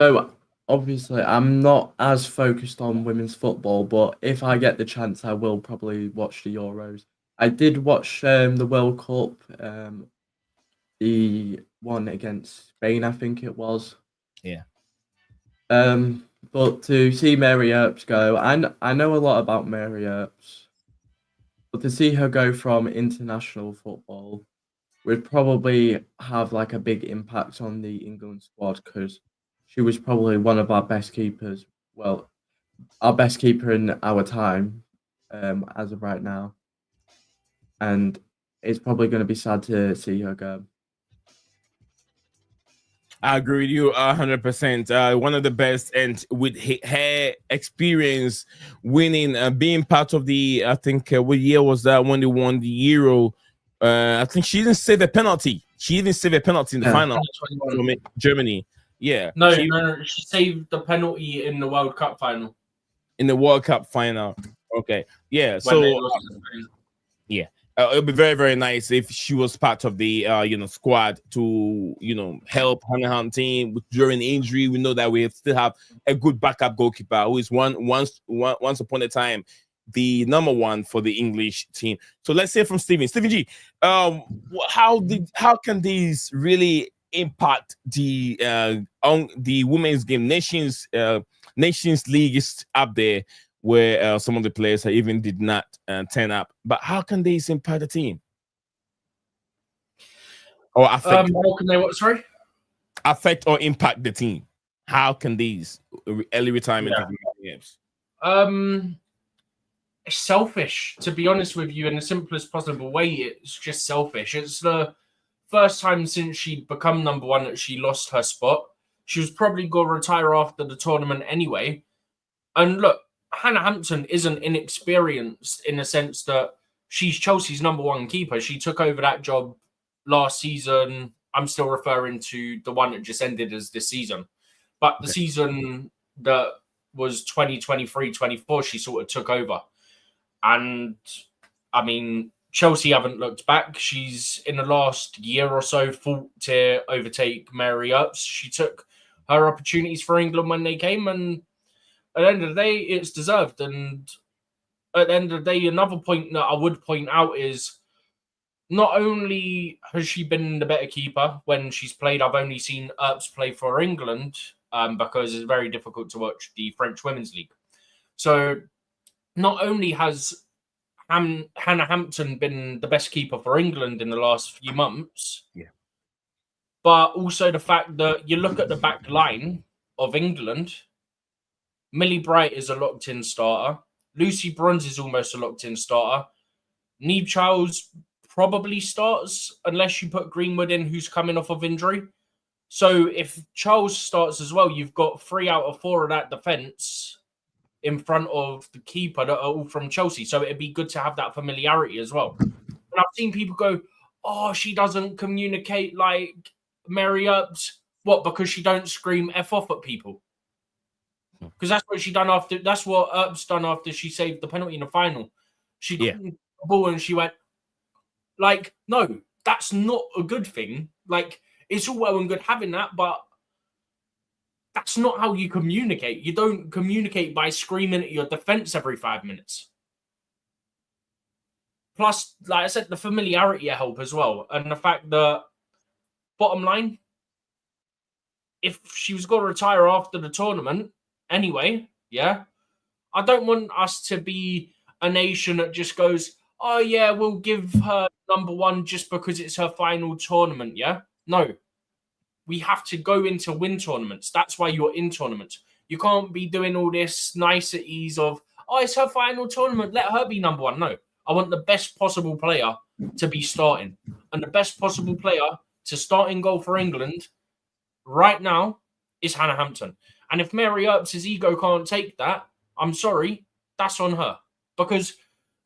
So obviously, I'm not as focused on women's football, but if I get the chance, I will probably watch the Euros. I did watch the World Cup, the one against Spain, I think it was. Yeah. But to see Mary Earps go, I know a lot about Mary Earps, but to see her go from international football would probably have like a big impact on the England squad, because she was probably one of our best keepers. Well, our best keeper in our time, as of right now. And it's probably going to be sad to see her go. I agree with you 100%. One of the best, and with her experience winning, being part of the, I think, what year was that when they won the Euro? I think she didn't save a penalty. She didn't save a penalty in the final from Germany. Yeah. No, she saved the penalty in the World Cup final. In the World Cup final. Okay. Yeah. Yeah. It would be very, very nice if she was part of the squad to help Hannah Hampton during injury. We know that we still have a good backup goalkeeper who is once upon a time the number one for the English team. So let's hear from Steven G. How can these really impact the on the women's game? Nations League is up there, where some of the players even did not turn up. But how can these impact the team? Or affect? How can they what? Sorry, affect or impact the team? How can these early retirement of games? It's selfish, to be honest with you, in the simplest possible way. It's just selfish. It's the first time since she'd become number one that she lost her spot. She was probably going to retire after the tournament anyway. And look, Hannah Hampton isn't inexperienced in the sense that she's Chelsea's number one keeper. She took over that job last season. I'm still referring to the one that just ended as this season. But the season that was 2023-24, she sort of took over. And, I mean, Chelsea haven't looked back. She's, in the last year or so, fought to overtake Mary Earps. She took her opportunities for England when they came, and at the end of the day, it's deserved. And at the end of the day, another point that I would point out is not only has she been the better keeper when she's played, I've only seen Earps play for England because it's very difficult to watch the French Women's League. So not only has Hannah Hampton been the best keeper for England in the last few months, but also the fact that you look at the back line of England, Millie Bright is a locked-in starter. Lucy Bronze is almost a locked-in starter. Niamh Charles probably starts unless you put Greenwood in, who's coming off of injury. So if Charles starts as well, you've got 3 out of 4 of that defense in front of the keeper that are all from Chelsea. So it'd be good to have that familiarity as well. And I've seen people go, "Oh, she doesn't communicate like Mary Earps." What? Because she don't scream F off at people. Because that's what she done after. That's what Earps done after she saved the penalty in the final. She got the ball and she went like, "No, that's not a good thing. Like, it's all well and good having that, but that's not how you communicate. You don't communicate by screaming at your defense every 5 minutes." Plus, like I said, the familiarity help as well, and the fact that, bottom line, if she was going to retire after the tournament anyway, yeah, I don't want us to be a nation that just goes, "Oh yeah, we'll give her number 1 just because it's her final tournament." Yeah, no, we have to go into win tournaments. That's why you're in tournaments. You can't be doing all this niceties of, "Oh, it's her final tournament, let her be number 1." No, I want the best possible player to be starting, and the best possible player to start in goal for England right now is Hannah Hampton. And if Mary Earps' ego can't take that, I'm sorry, that's on her. Because,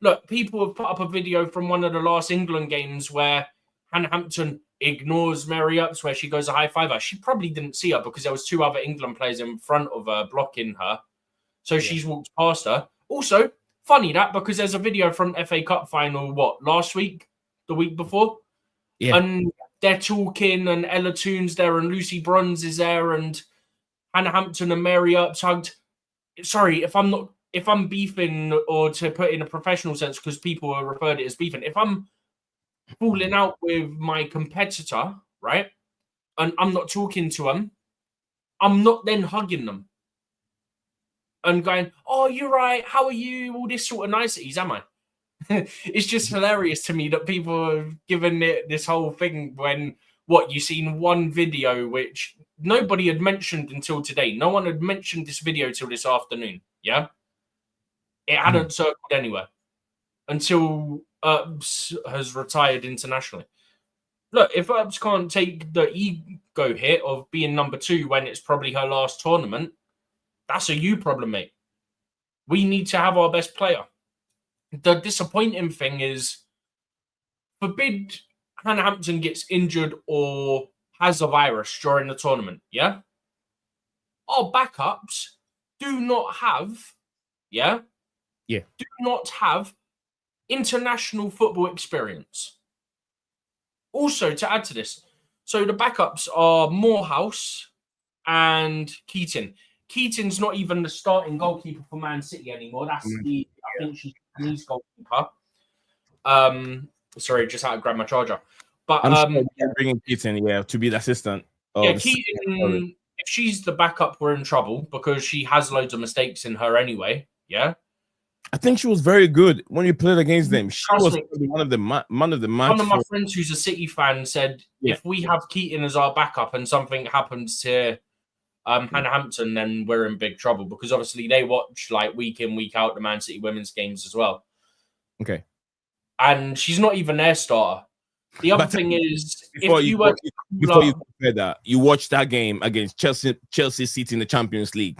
look, people have put up a video from one of the last England games where Hannah Hampton ignores Mary Earps, where she goes a high fiver. She probably didn't see her because there was 2 other England players in front of her blocking her. So she's walked past her. Also, funny that, because there's a video from FA Cup final, last week? The week before? Yeah. And they're talking, and Ella Toon's there, and Lucy Bronze is there, and Hannah Hampton and Mary Earps hugged. Sorry, if I'm beefing, or to put in a professional sense, because people have referred it as beefing, if I'm falling out with my competitor, right, and I'm not talking to them, I'm not then hugging them and going, "Oh, you're right, how are you?" All this sort of niceties, am I? It's just hilarious to me that people have given it this whole thing when, you've seen one video which nobody had mentioned until today. No one had mentioned this video till this afternoon, yeah? It hadn't circled anywhere until Earps has retired internationally. Look, if Earps can't take the ego hit of being number 2 when it's probably her last tournament, that's a you problem, mate. We need to have our best player. The disappointing thing is, forbid Hannah Hampton gets injured or has a virus during the tournament, yeah? Our backups do not have, do not have international football experience. Also, to add to this, so the backups are Morehouse and Keating. Keating's not even the starting goalkeeper for Man City anymore. That's I think she's Japanese goalkeeper. Sorry, just had to grab my charger. But I'm sure they're bringing Keating, to be the assistant. Keating, if she's the backup, we're in trouble because she has loads of mistakes in her anyway. Yeah, I think she was very good when you played against them. She Trust was me. one of the match. One of my friends who's a City fan said, if we have Keating as our backup and something happens to Hannah Hampton, then we're in big trouble, because obviously they watch like week in, week out the Man City women's games as well. Okay. And she's not even their starter. The other thing is, before you compare that, you watched that game against Chelsea City in the Champions League.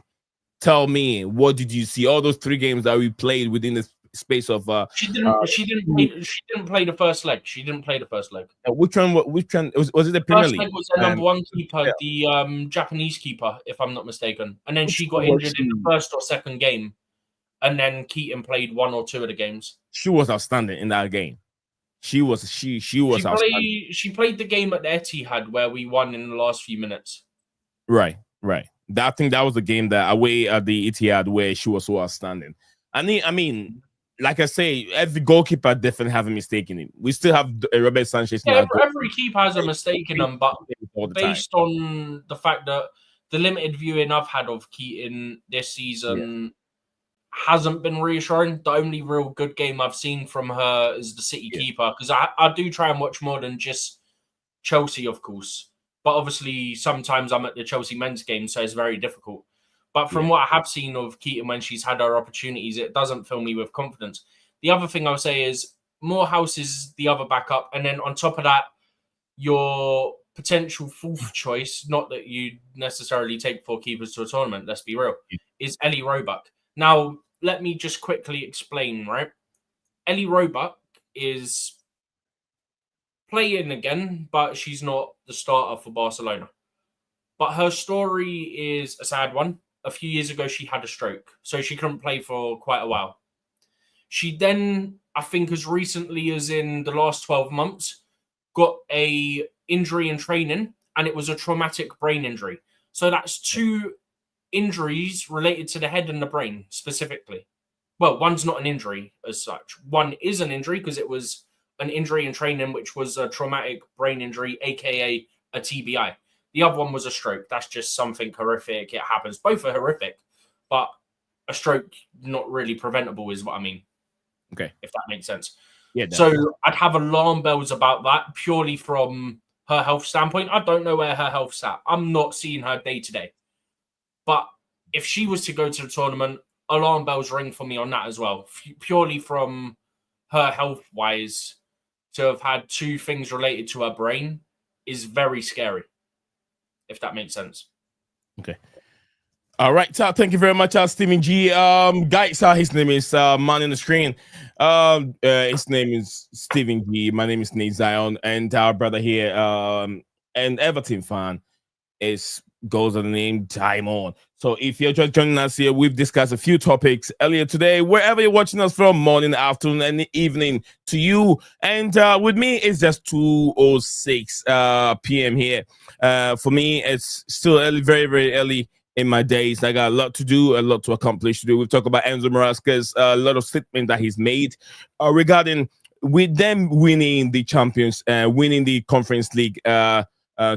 Tell me, what did you see? All those 3 games that we played within the space of she didn't play the first leg. She didn't play the first leg. Which one was it? The Premier First League? leg was the number 1 keeper, the Japanese keeper, if I'm not mistaken. And then she got injured in the first or second game. And then Keating played 1 or 2 of the games. She was outstanding in that game. She was outstanding. She played the game at the Etihad where we won in the last few minutes. Right. I think that was the game that away at the Etihad where she was so outstanding. I mean, like I say, every goalkeeper definitely have a mistake in it. We still have Robert Sanchez. Yeah, every keeper has a mistake in them, but based on the fact that the limited viewing I've had of Keating this season hasn't been reassuring. The only real good game I've seen from her is the City keeper, because I do try and watch more than just Chelsea, of course. But obviously, sometimes I'm at the Chelsea men's game, so it's very difficult. But from what I have seen of Keating when she's had her opportunities, it doesn't fill me with confidence. The other thing I'll say is Morehouse is the other backup. And then on top of that, your potential fourth choice, not that you necessarily take 4 keepers to a tournament, let's be real, is Ellie Roebuck. Now, let me just quickly explain, right? Ellie Roebuck is playing again, but she's not the starter for Barcelona. But her story is a sad one. A few years ago, she had a stroke, so she couldn't play for quite a while. She then, I think as recently as in the last 12 months, got a injury in training, and it was a traumatic brain injury. So that's 2 injuries related to the head and the brain specifically. Well, one's not an injury as such. One is an injury because it was an injury in training, which was a traumatic brain injury, aka a TBI. The other one was a stroke. That's just something horrific. It happens. Both are horrific, but a stroke not really preventable is what I mean. Okay. If that makes sense. Yeah. So I'd have alarm bells about that purely from her health standpoint. I don't know where her health's at. I'm not seeing her day to day. But if she was to go to the tournament, alarm bells ring for me on that as well. Purely from her health-wise, to have had 2 things related to her brain is very scary, if that makes sense. Okay. All right, thank you very much, Stephen G. Guys, his name is man on the screen. His name is Stephen G. My name is Nate Zion, and our brother here, an Everton fan, goes on the name Time On. So if you're just joining us here, we've discussed a few topics earlier today, wherever you're watching us from, morning, afternoon, and evening to you. And with me, it's just 2:06 p.m. here. For me, it's still early, very, very early in my days. I got a lot to do, a lot to accomplish to do. We've talked about Enzo Maresca's a lot of statements that he's made regarding with them winning the champions, winning the Conference League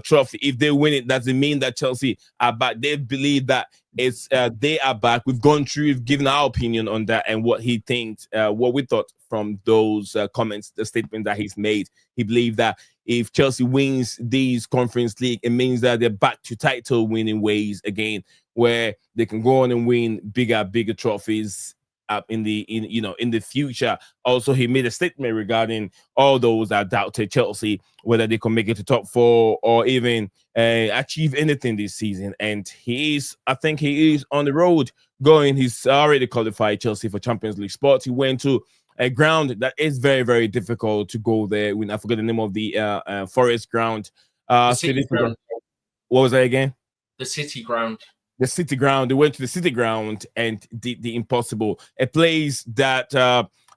trophy. If they win it, doesn't mean that Chelsea are back. They believe that it's they are back. We've gone through, we've given our opinion on that and what he thinks, what we thought from those comments, the statement that he's made. He believed that if Chelsea wins these Conference League, it means that they're back to title winning ways again, where they can go on and win bigger trophies in the future. Also, he made a statement regarding all those that doubted Chelsea, whether they can make it to top 4 or even achieve anything this season. And I think he is on the road going. He's already qualified Chelsea for Champions League spots. He went to a ground that is very, very difficult to go there. I forget the name of the Forest ground. Ground. What was that again? The City ground. The City ground. They went to the City ground and did the impossible. A place that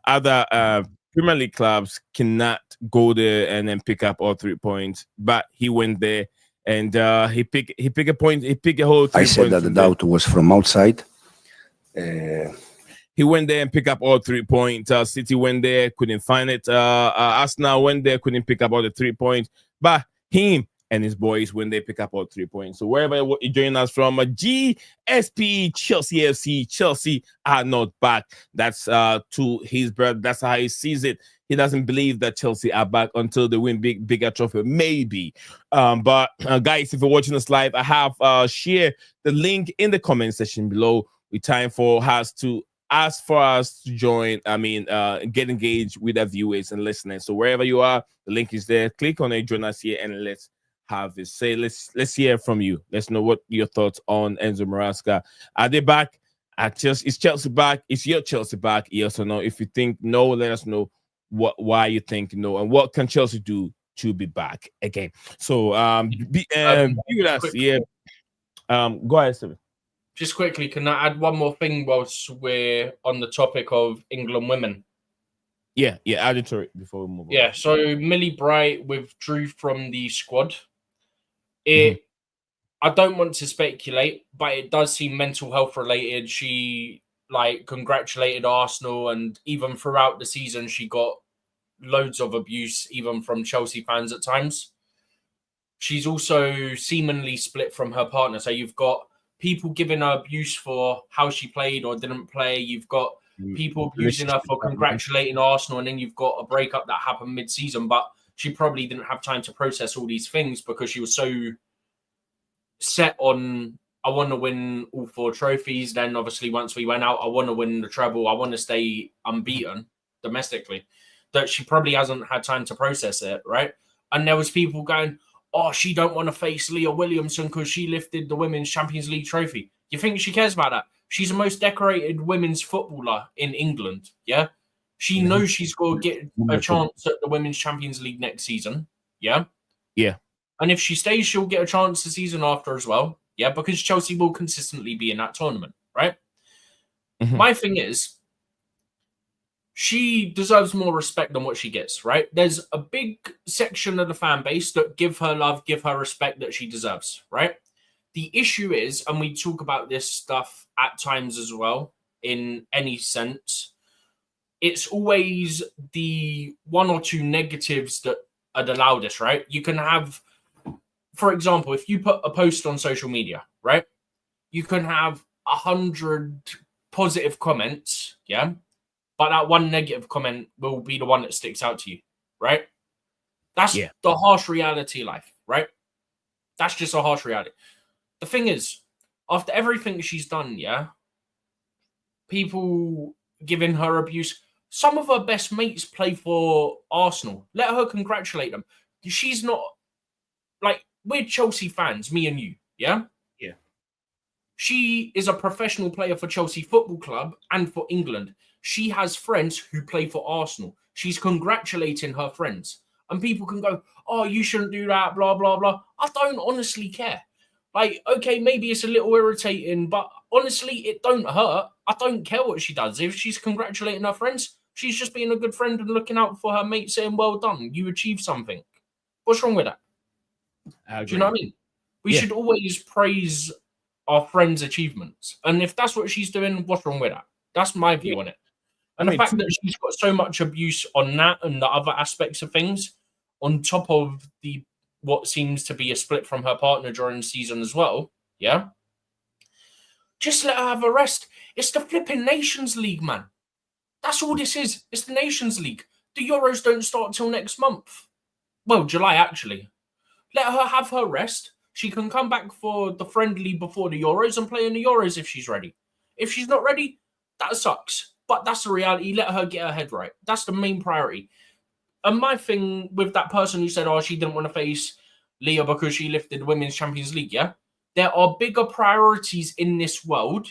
other Premier League clubs cannot go there and then pick up all 3 points. But he went there and he picked a point. He picked a whole 3 points. I said that the doubt was from outside. He went there and picked up all 3 points. City went there, couldn't find it. Arsenal went there, couldn't pick up all the 3 points. But him and his boys when they pick up all 3 points. So wherever you join us from, GSP, Chelsea FC, Chelsea are not back. That's to his brother. That's how he sees it. He doesn't believe that Chelsea are back until they win bigger trophy. Maybe. But guys, if you're watching us live, I have shared the link in the comment section below. With time for us to ask for us to join. Get engaged with our viewers and listeners. So wherever you are, the link is there. Click on it, join us here, and let's have it. Let's hear from you. Let's know what your thoughts on Enzo Maresca. Are they back? Is Chelsea back? Is your Chelsea back? Yes or no? If you think no, let us know why you think no, and what can Chelsea do to be back again. So be with us. Yeah. Go ahead, Steven. Just quickly, can I add one more thing whilst we're on the topic of England women? Yeah, add it to it before we move on. Yeah, so Millie Bright withdrew from the squad. I don't want to speculate, but it does seem mental health related. She congratulated Arsenal, and even throughout the season, she got loads of abuse, even from Chelsea fans at times. She's also seemingly split from her partner. So you've got people giving her abuse for how she played or didn't play. You've got people abusing her for congratulating Arsenal, and then you've got a breakup that happened mid-season. But she probably didn't have time to process all these things because she was so set on, I want to win all 4 trophies. Then obviously once we went out, I want to win the treble. I want to stay unbeaten domestically. That she probably hasn't had time to process it, right? And there was people going, oh, she don't want to face Leah Williamson because she lifted the Women's Champions League trophy. You think she cares about that? She's the most decorated women's footballer in England, yeah? She knows she's going to get a chance at the Women's Champions League next season, yeah? Yeah. And if she stays, she'll get a chance the season after as well, yeah? Because Chelsea will consistently be in that tournament, right? Mhm. My thing is, she deserves more respect than what she gets, right? There's a big section of the fan base that give her love, give her respect that she deserves, right? The issue is, and we talk about this stuff at times as well, in any sense, it's always the one or two negatives that are the loudest, right? You can have, for example, if you put a post on social media, right? You can have 100 positive comments, yeah? But that one negative comment will be the one that sticks out to you, right? That's the harsh reality life, right? That's just a harsh reality. The thing is, after everything she's done, yeah, people giving her abuse. Some of her best mates play for Arsenal. Let her congratulate them. She's not, like, we're Chelsea fans, me and you, yeah? Yeah. She is a professional player for Chelsea Football Club and for England. She has friends who play for Arsenal. She's congratulating her friends. And people can go, oh, you shouldn't do that, blah, blah, blah. I don't honestly care. Like, okay, maybe it's a little irritating, but honestly, it don't hurt. I don't care what she does. If she's congratulating her friends, she's just being a good friend and looking out for her mate, saying, well done, you achieved something. What's wrong with that? Do you know what I mean? We should always praise our friends' achievements. And if that's what she's doing, what's wrong with that? That's my view on it. And the fact that she's got so much abuse on that and the other aspects of things, on top of the what seems to be a split from her partner during the season as well, yeah? Just let her have a rest. It's the flipping Nations League, man. That's all this is. It's the Nations League. The Euros don't start till next month. Well, July, actually. Let her have her rest. She can come back for the friendly before the Euros and play in the Euros if she's ready. If she's not ready, that sucks. But that's the reality. Let her get her head right. That's the main priority. And my thing with that person who said, oh, she didn't want to face Leah because she lifted the Women's Champions League, yeah? There are bigger priorities in this world,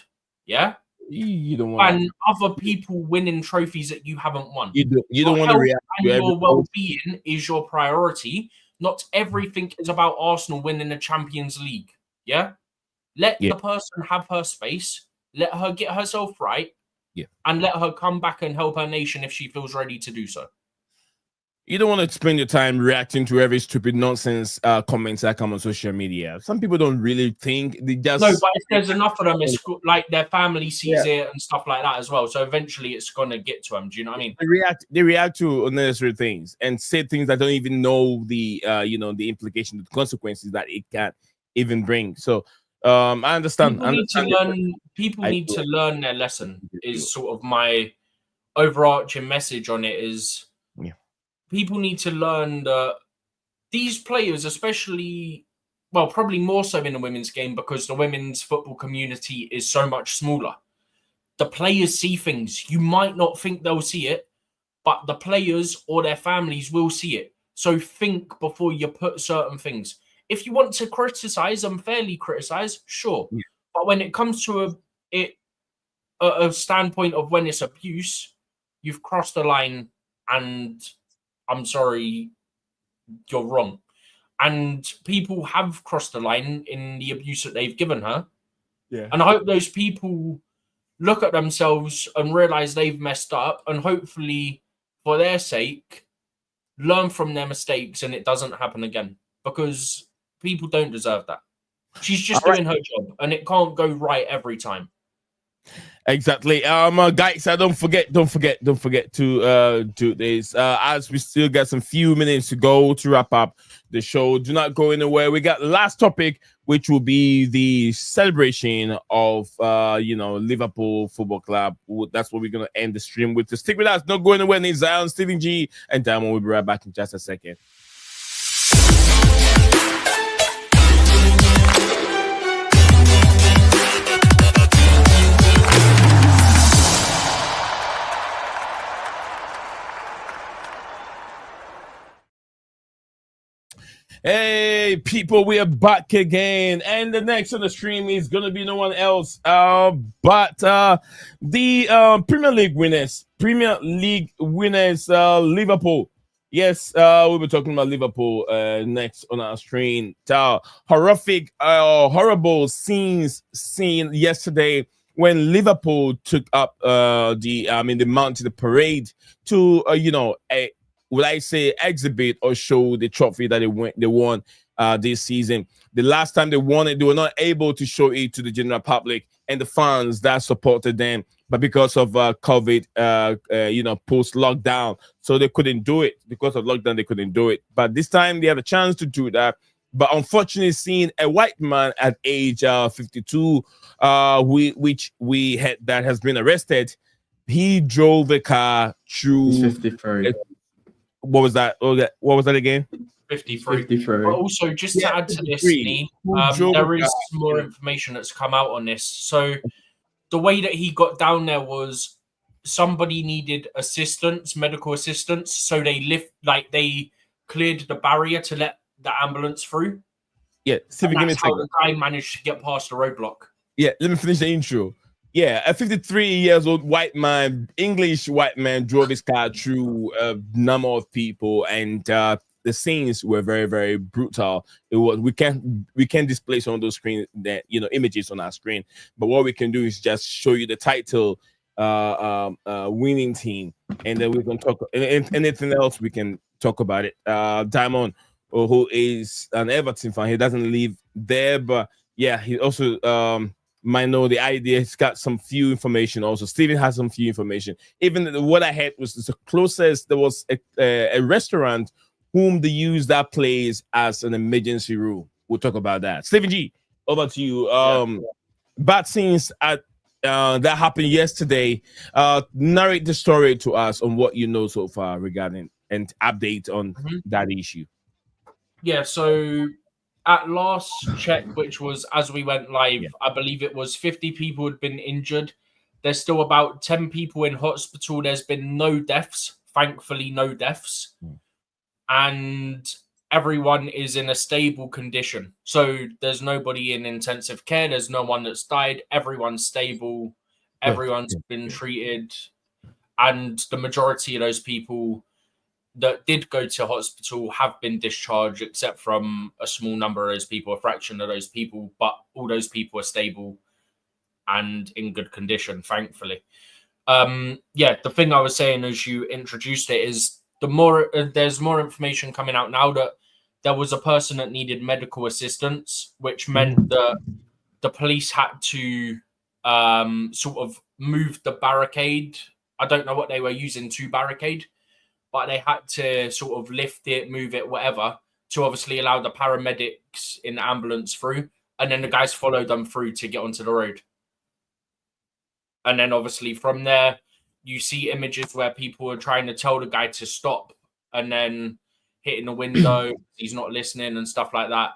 yeah? You don't want and other people winning trophies that you haven't won. You don't want to react to and your well-being is your priority. Not everything is about Arsenal winning the Champions League, yeah? Let the person have her space. Let her get herself right. Yeah. And let her come back and help her nation if she feels ready to do so. You don't want to spend your time reacting to every stupid nonsense comments that come on social media. Some people don't really think. They just... No, but if there's enough of them, it's like their family sees it and stuff like that as well. So eventually it's going to get to them. Do you know what I mean? They react to unnecessary things and say things that don't even know the the implication, the consequences that it can even bring. So I understand. People need to learn their lesson is sort of my overarching message on it is people need to learn that these players, especially, well, probably more so in the women's game because the women's football community is so much smaller. The players see things. You might not think they'll see it, but the players or their families will see it. So think before you put certain things. If you want to criticize and fairly criticize, sure. Yeah. But when it comes to a standpoint of when it's abuse, you've crossed the line and I'm sorry, you're wrong. And people have crossed the line in the abuse that they've given her. Yeah. And I hope those people look at themselves and realize they've messed up and hopefully for their sake, learn from their mistakes and it doesn't happen again because people don't deserve that. She's just doing her job and it can't go right every time. Exactly. Guys, don't forget to do this. As we still got some few minutes to go to wrap up the show. Do not go anywhere. We got the last topic, which will be the celebration of Liverpool Football Club. That's what we're gonna end the stream with. So stick with us. Don't go anywhere. It's Zion, Stephen G, and Diamond. We'll be right back in just a second. Hey, people, we are back again, and the next on the stream is gonna be no one else, but the Premier League winners, Liverpool. Yes, we'll be talking about Liverpool next on our stream. Horrible scenes seen yesterday when Liverpool took up they mounted the parade to would I say exhibit or show the trophy that they won this season. The last time they won it, they were not able to show it to the general public and the fans that supported them. But because of COVID, post lockdown, so they couldn't do it. Because of lockdown, they couldn't do it. But this time they had a chance to do that. But unfortunately, seeing a white man at age 52, which we had that has been arrested, he drove a car through. He's 53. What was that? What was that again? 53. 53. But also, just to add to this, 53. there is more information that's come out on this. So the way that he got down there was somebody needed assistance, medical assistance. So they cleared the barrier to let the ambulance through. Yeah, that's how the guy managed to get past the roadblock. Yeah, let me finish the intro. Yeah, a 53 years old white man, English white man, drove his car through a number of people, and the scenes were very, very brutal. It was we can't display some of those images on our screen, but what we can do is just show you the title, winning team, and then we can talk anything else we can talk about it. Diamond, who is an Everton fan, he doesn't live there, but yeah, he also might know the idea. He's got some few information also. Steven has some few information. Even what I had was the closest there was a restaurant whom they use that place as an emergency room. We'll talk about that. Steven G, over to you. Bad scenes at that happened yesterday. Narrate the story to us on what you know so far regarding and update on that issue. Yeah, so at last check, which was as we went live, I believe it was 50 people had been injured. There's still about 10 people in hospital. There's been no deaths, thankfully, no deaths. And everyone is in a stable condition. So there's nobody in intensive care. There's no one that's died. Everyone's stable. Everyone's been treated. And the majority of those people that did go to hospital have been discharged, except from a small number of those people, a fraction of those people, but all those people are stable and in good condition, thankfully. The thing I was saying as you introduced it is there's more information coming out now that there was a person that needed medical assistance, which meant that the police had to sort of move the barricade. I don't know what they were using to barricade, but they had to sort of lift it, move it, whatever, to obviously allow the paramedics in the ambulance through. And then the guys followed them through to get onto the road. And then obviously from there, you see images where people are trying to tell the guy to stop and then hitting the window. He's not listening and stuff like that.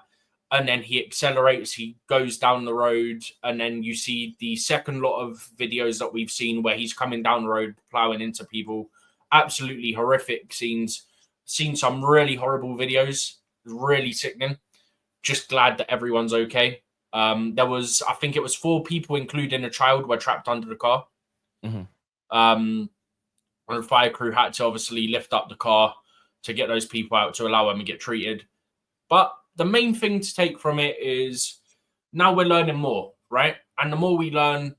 And then he accelerates, he goes down the road. And then you see the second lot of videos that we've seen where he's coming down the road, plowing into people. Absolutely horrific scenes. Seen some really horrible videos. Really sickening. Just glad that everyone's okay. There was, I think it was 4 people, including a child, were trapped under the car. And the fire crew had to obviously lift up the car to get those people out to allow them to get treated. But the main thing to take from it is now we're learning more, right? And the more we learn,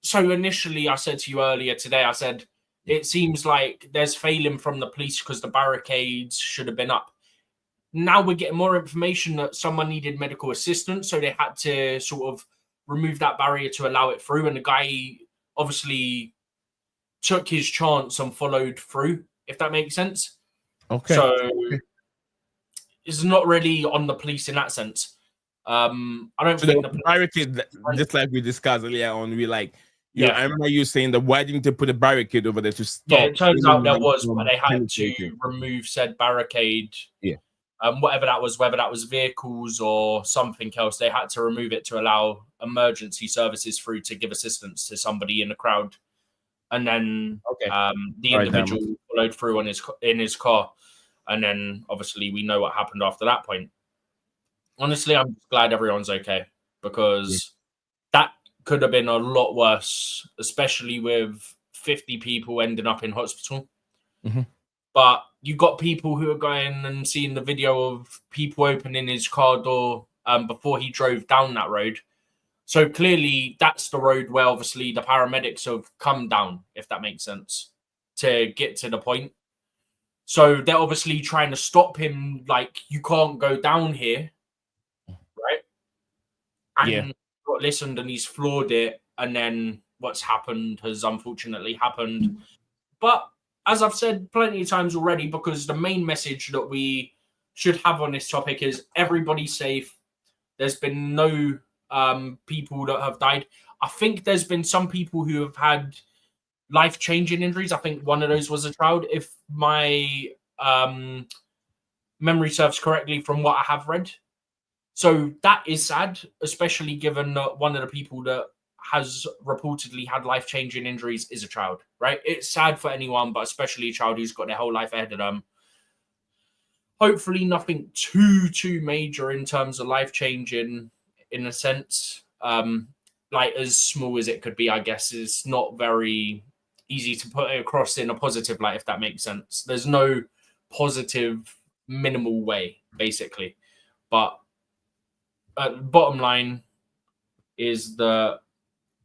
so initially I said to you earlier today, I said, it seems like there's failing from the police because the barricades should have been up. Now we're getting more information that someone needed medical assistance, so they had to sort of remove that barrier to allow it through. And the guy obviously took his chance and followed through, if that makes sense. Okay. So it's not really on the police in that sense. I don't think the barricade, just like we discussed earlier on, I remember you saying that why didn't they put a barricade over there to stop? Yeah, it turns out there was, but they had to remove said barricade. Yeah. Whatever that was, whether that was vehicles or something else, they had to remove it to allow emergency services through to give assistance to somebody in the crowd. And then the individual followed through in his car. And then obviously we know what happened after that point. Honestly, I'm just glad everyone's okay, because that could have been a lot worse, especially with 50 people ending up in hospital. Mhm. But you got people who are going and seeing the video of people opening his car door before he drove down that road. So clearly that's the road where obviously the paramedics have come down, if that makes sense, to get to the point. So they're obviously trying to stop him, like, you can't go down here, right? And Yeah. got listened and he's floored it, and then what's happened has unfortunately happened. But as I've said plenty of times already, because the main message that we should have on this topic is everybody's safe. There's been no people that have died. I think there's been some people who have had life-changing injuries. I think one of those was a child, if my memory serves correctly from what I have read. So that is sad, especially given that one of the people that has reportedly had life-changing injuries is a child, right? It's sad for anyone, but especially a child who's got their whole life ahead of them. Hopefully nothing too major in terms of life-changing, in a sense. Like as small as it could be, I guess, is not very easy to put it across in a positive light, if that makes sense. There's no positive, minimal way, basically. But bottom line is that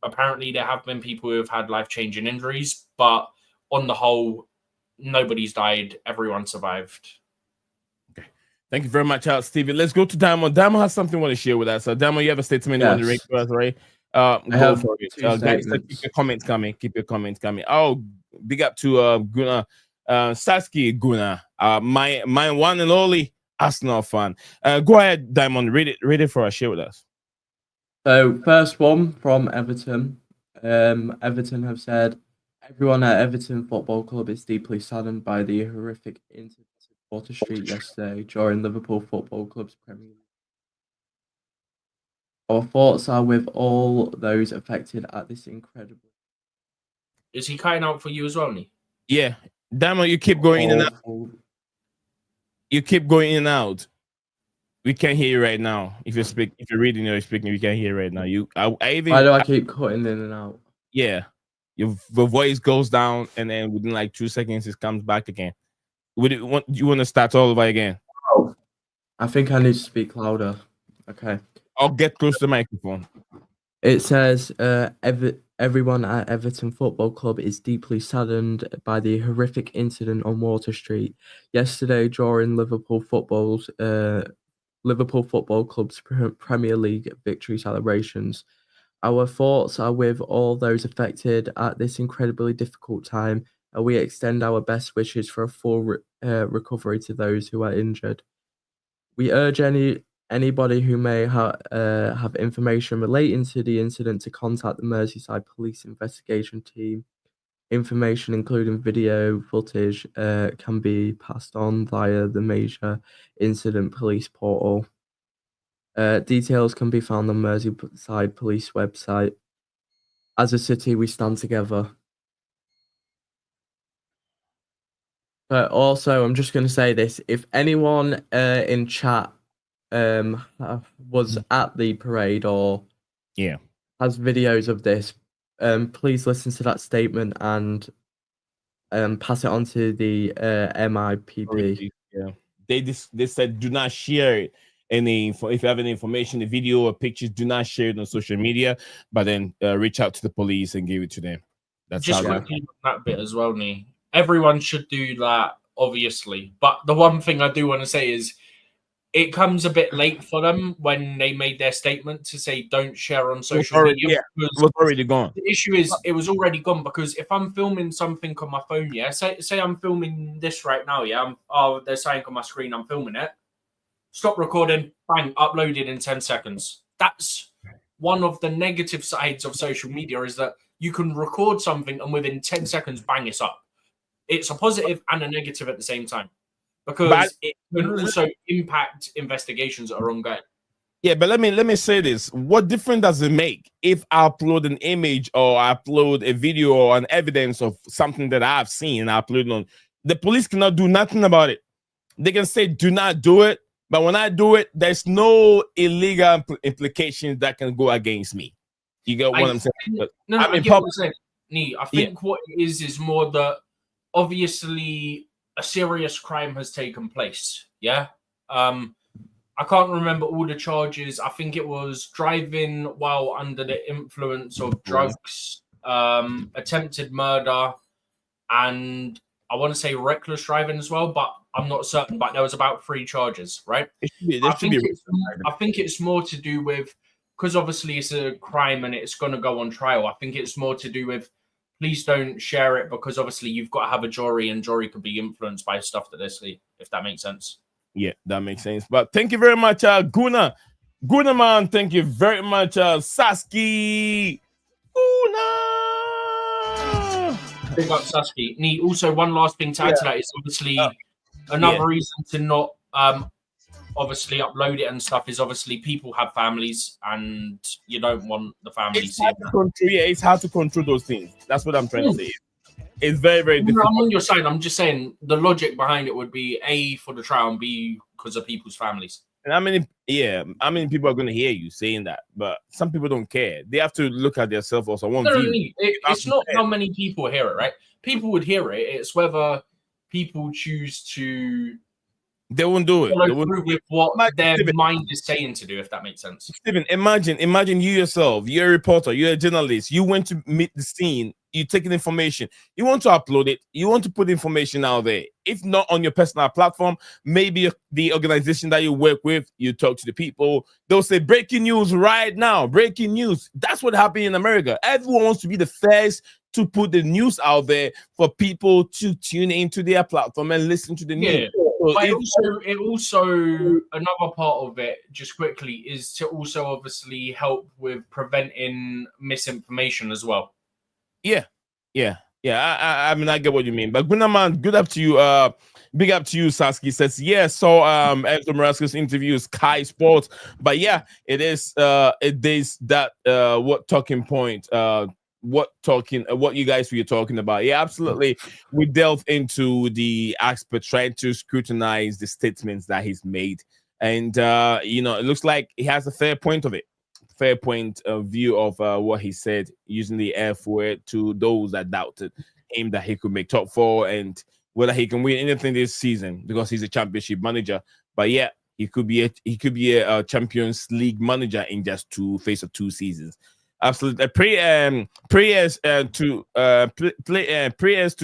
apparently there have been people who have had life-changing injuries, but on the whole, nobody's died. Everyone survived. Okay. Thank you very much, Stevie. Let's go to Diamond. Diamond has something you want to share with us. So, Diamond, you have a statement you want to read for us, right? Go for it. Guys, keep your comments coming. Keep your comments coming. Oh, big up to Gunnar, Saskia Gunnar, my one and only Arsenal fan. Go ahead, Diamond. Read it for us. Share with us. So first one from Everton. Everton have said everyone at Everton Football Club is deeply saddened by the horrific incident at Water Street yesterday during Liverpool Football Club's Premier League. Our thoughts are with all those affected at this incredible. Is he cutting out for you as well, Lee? Yeah, Diamond, you keep going in and out. You keep going in and out. We can't hear you right now. If you're reading or speaking, we can't hear you right now. Why do I keep cutting in and out? Yeah, the voice goes down, and then within like 2 seconds, it comes back again. You want to start all over again? Oh, I think I need to speak louder. Okay. I'll get close to the microphone. It says everyone at Everton Football Club is deeply saddened by the horrific incident on Water Street yesterday during Liverpool Football Club's Premier League victory celebrations. Our thoughts are with all those affected at this incredibly difficult time, and we extend our best wishes for a full recovery to those who are injured. We urge anybody who may have information relating to the incident to contact the Merseyside Police Investigation Team. Information, including video footage, can be passed on via the Major Incident Police portal. Details can be found on Merseyside Police website. As a city, we stand together. But also, I'm just going to say this: if anyone in chat was at the parade or has videos of this, please listen to that statement and pass it on to the MIPP. Yeah, they said do not share it. If you have any information, the video or pictures, do not share it on social media, but then reach out to the police and give it to them. That's just quickly on that bit as well, Nee. Everyone should do that, obviously. But the one thing I do want to say is it comes a bit late for them when they made their statement to say don't share on social media. Yeah, it was already gone. The issue is it was already gone, because if I'm filming something on my phone, say I'm filming this right now, there's something on my screen, I'm filming it. Stop recording, bang, uploaded in 10 seconds. That's one of the negative sides of social media, is that you can record something and within 10 seconds, bang, it's up. It's a positive and a negative at the same time, because it can also impact investigations that are ongoing. Yeah, but let me say this. What difference does it make if I upload an image or I upload a video or an evidence of something that I've seen and I upload on? The police cannot do nothing about it. They can say do not do it, but when I do it, there's no illegal implications that can go against me. You get what I'm saying? But I get what you're saying. I think what it is more that obviously a serious crime has taken place. Yeah. I can't remember all the charges. I think it was driving while under the influence of drugs, attempted murder, and I want to say reckless driving as well, but I'm not certain. But there was about 3 charges, right? I think it's more to do with, because obviously it's a crime and it's going to go on trial. I think it's more to do with, please don't share it, because obviously you've got to have a jury, and jury could be influenced by stuff that they see, if that makes sense. Yeah, that makes sense. But thank you very much, Guna. Guna, man, thank you very much, Saski. Guna. Big up, Saski. Also, one last thing to add to that is obviously another reason to not obviously upload it and stuff is obviously people have families and you don't want the families. It's hard to control those things. That's what I'm trying to say. It's very, very difficult. I'm on your side. I'm just saying the logic behind it would be A, for the trial, and B, because of people's families. And how many people are going to hear you saying that? But some people don't care. They have to look at themselves also. It's not how many people hear it, right? People would hear it. It's whether people choose to. They won't do it. They won't with what their mind is saying to do, if that makes sense. Stephen, imagine you yourself. You're a reporter. You're a journalist. You went to meet the scene. You taking information. You want to upload it. You want to put information out there. If not on your personal platform, maybe the organization that you work with, you talk to the people. They'll say breaking news right now. Breaking news. That's what happened in America. Everyone wants to be the first to put the news out there for people to tune into their platform and listen to the news. Yeah. But it also another part of it, just quickly, is to also obviously help with preventing misinformation as well. Yeah. I mean, I get what you mean. But Gunaman, good up to you. Big up to you, Saski. Says, so Enzo Maresca's interview is Sky Sports. But yeah, it is that what talking point, what you guys were talking about. Yeah, absolutely. We delve into the aspect, trying to scrutinize the statements that he's made. And it looks like he has a fair point of view of what he said, using the F word to those that doubted him that he could make top 4 and whether he can win anything this season because he's a championship manager. But yeah, he could be a Champions League manager in just 2 seasons. Absolutely. Prayers to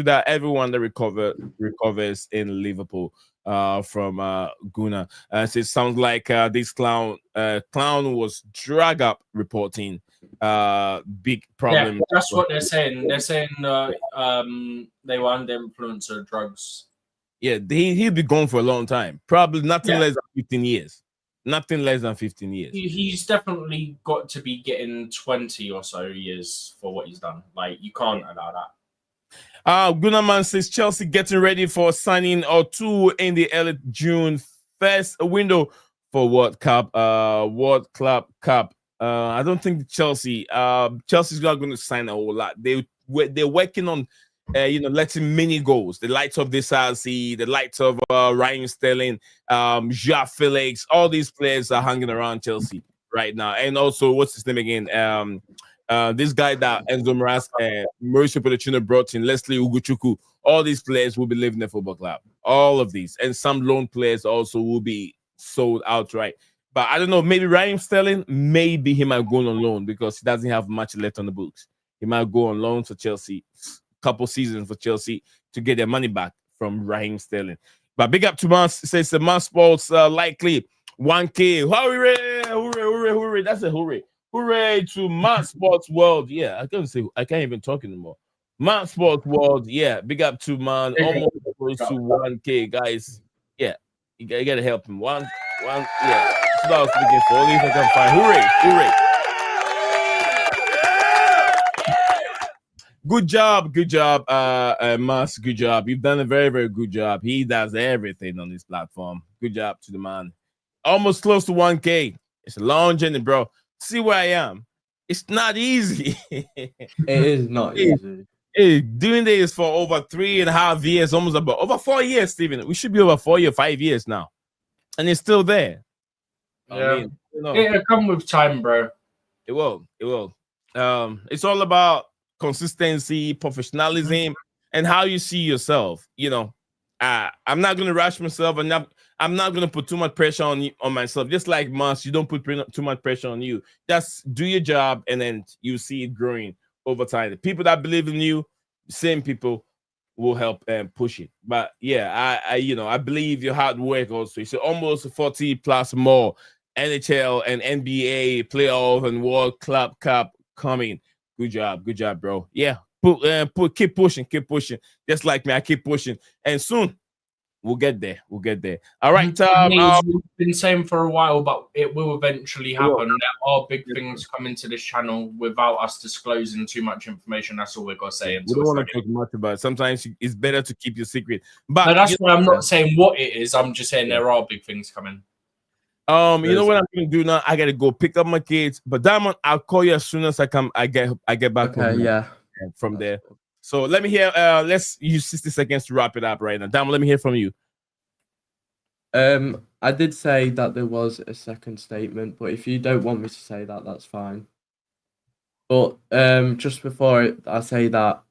that everyone that recovers in Liverpool. From Guna. So it sounds like this clown was drag up reporting big problem. Yeah, that's what they're saying. They're saying they were under influence of drugs. Yeah, he'll be gone for a long time. Probably nothing less than 15 years. Nothing less than 15 years. He's definitely got to be getting 20 or so years for what he's done. Like, you can't allow that. Gunaman says Chelsea getting ready for signing or 2 in the early June first window for World Club Cup. I don't think Chelsea's not going to sign a whole lot. They're working on letting many goals. The likes of Disasi, the likes of Ryan Sterling, Joao Felix, all these players are hanging around Chelsea right now. And also, what's his name again? This guy that Enzo Maresca, Mauricio Pochettino brought in, Leslie Ugochukwu, all these players will be leaving the football club. All of these. And some loan players also will be sold outright. But I don't know, maybe Raheem Sterling, maybe he might go on loan because he doesn't have much left on the books. He might go on loan for Chelsea, couple seasons for Chelsea to get their money back from Raheem Sterling. But big up to Mars, says the Mars Sports likely 1K. Hooray. That's a hooray. Hooray to Mars Sports World. Yeah, I can't even talk anymore. Mars Sports World. Yeah, big up to man. Almost close to 1K, guys. Yeah, you gotta help him. One. Yeah, that's what I was looking for. Only if I can find. Hooray. Good job, Mas. Good job. You've done a very, very good job. He does everything on this platform. Good job to the man. Almost close to 1K. It's a long journey, bro. See where I am. It's not easy. It is not easy. Hey, doing this for over 3.5 years, almost about over 4 years, Stephen. We should be over 4 years, 5 years now, and it's still there. Yeah. I mean, It'll come with time, bro. it will. It will. It's all about consistency, professionalism, and how you see yourself. I'm not gonna rush myself, and I'm not gonna put too much pressure on myself. Just like Mas, you don't put too much pressure on you. Just do your job, and then you see it growing over time. The people that believe in you, same people will help and push it. But yeah, I believe your hard work also. It's almost 40 plus more NHL and NBA playoff and World Club Cup coming. Good job, bro. Yeah, keep pushing. Just like me, I keep pushing, and soon we'll get there. All right, We've been saying for a while, but it will eventually happen. There are big things coming to this channel without us disclosing too much information. That's all we're gonna say. We don't want to talk much about it. Sometimes it's better to keep your secret. But no, that's why I'm not saying what it is. I'm just saying there are big things coming. You know what I'm gonna do now? I gotta go pick up my kids. But Diamond, I'll call you as soon as I come. I get back. Okay, yeah. From there. So let me hear. Let's use 60 seconds to wrap it up right now. Diamond, let me hear from you. I did say that there was a second statement, but if you don't want me to say that, that's fine. But just before I say that,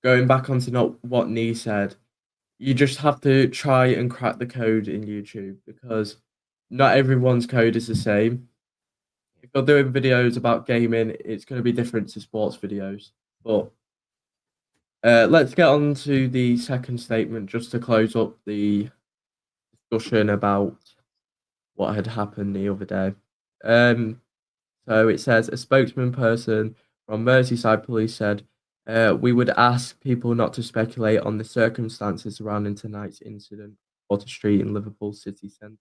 going back onto what Nee said, you just have to try and crack the code in YouTube because not everyone's code is the same. If you're doing videos about gaming, it's going to be different to sports videos. But let's get on to the second statement just to close up the discussion about what had happened the other day. So it says a spokesman person from Merseyside Police said, we would ask people not to speculate on the circumstances surrounding tonight's incident on Water Street in Liverpool city centre.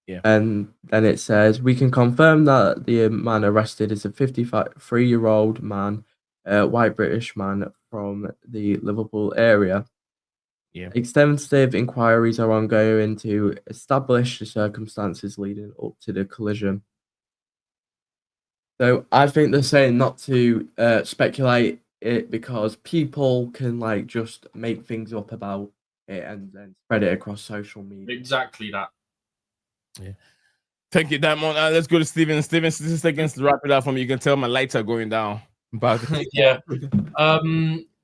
Yeah. And then it says, we can confirm that the man arrested is a 53-year-old man, white British man from the Liverpool area. Yeah. Extensive inquiries are ongoing to establish the circumstances leading up to the collision. So I think they're saying not to speculate it because people can just make things up about it and then spread it across social media. Exactly that. Yeah. Thank you, Diamond. Let's go to Steven. Steven, 60 seconds to wrap it up for me. You can tell my lights are going down. Yeah.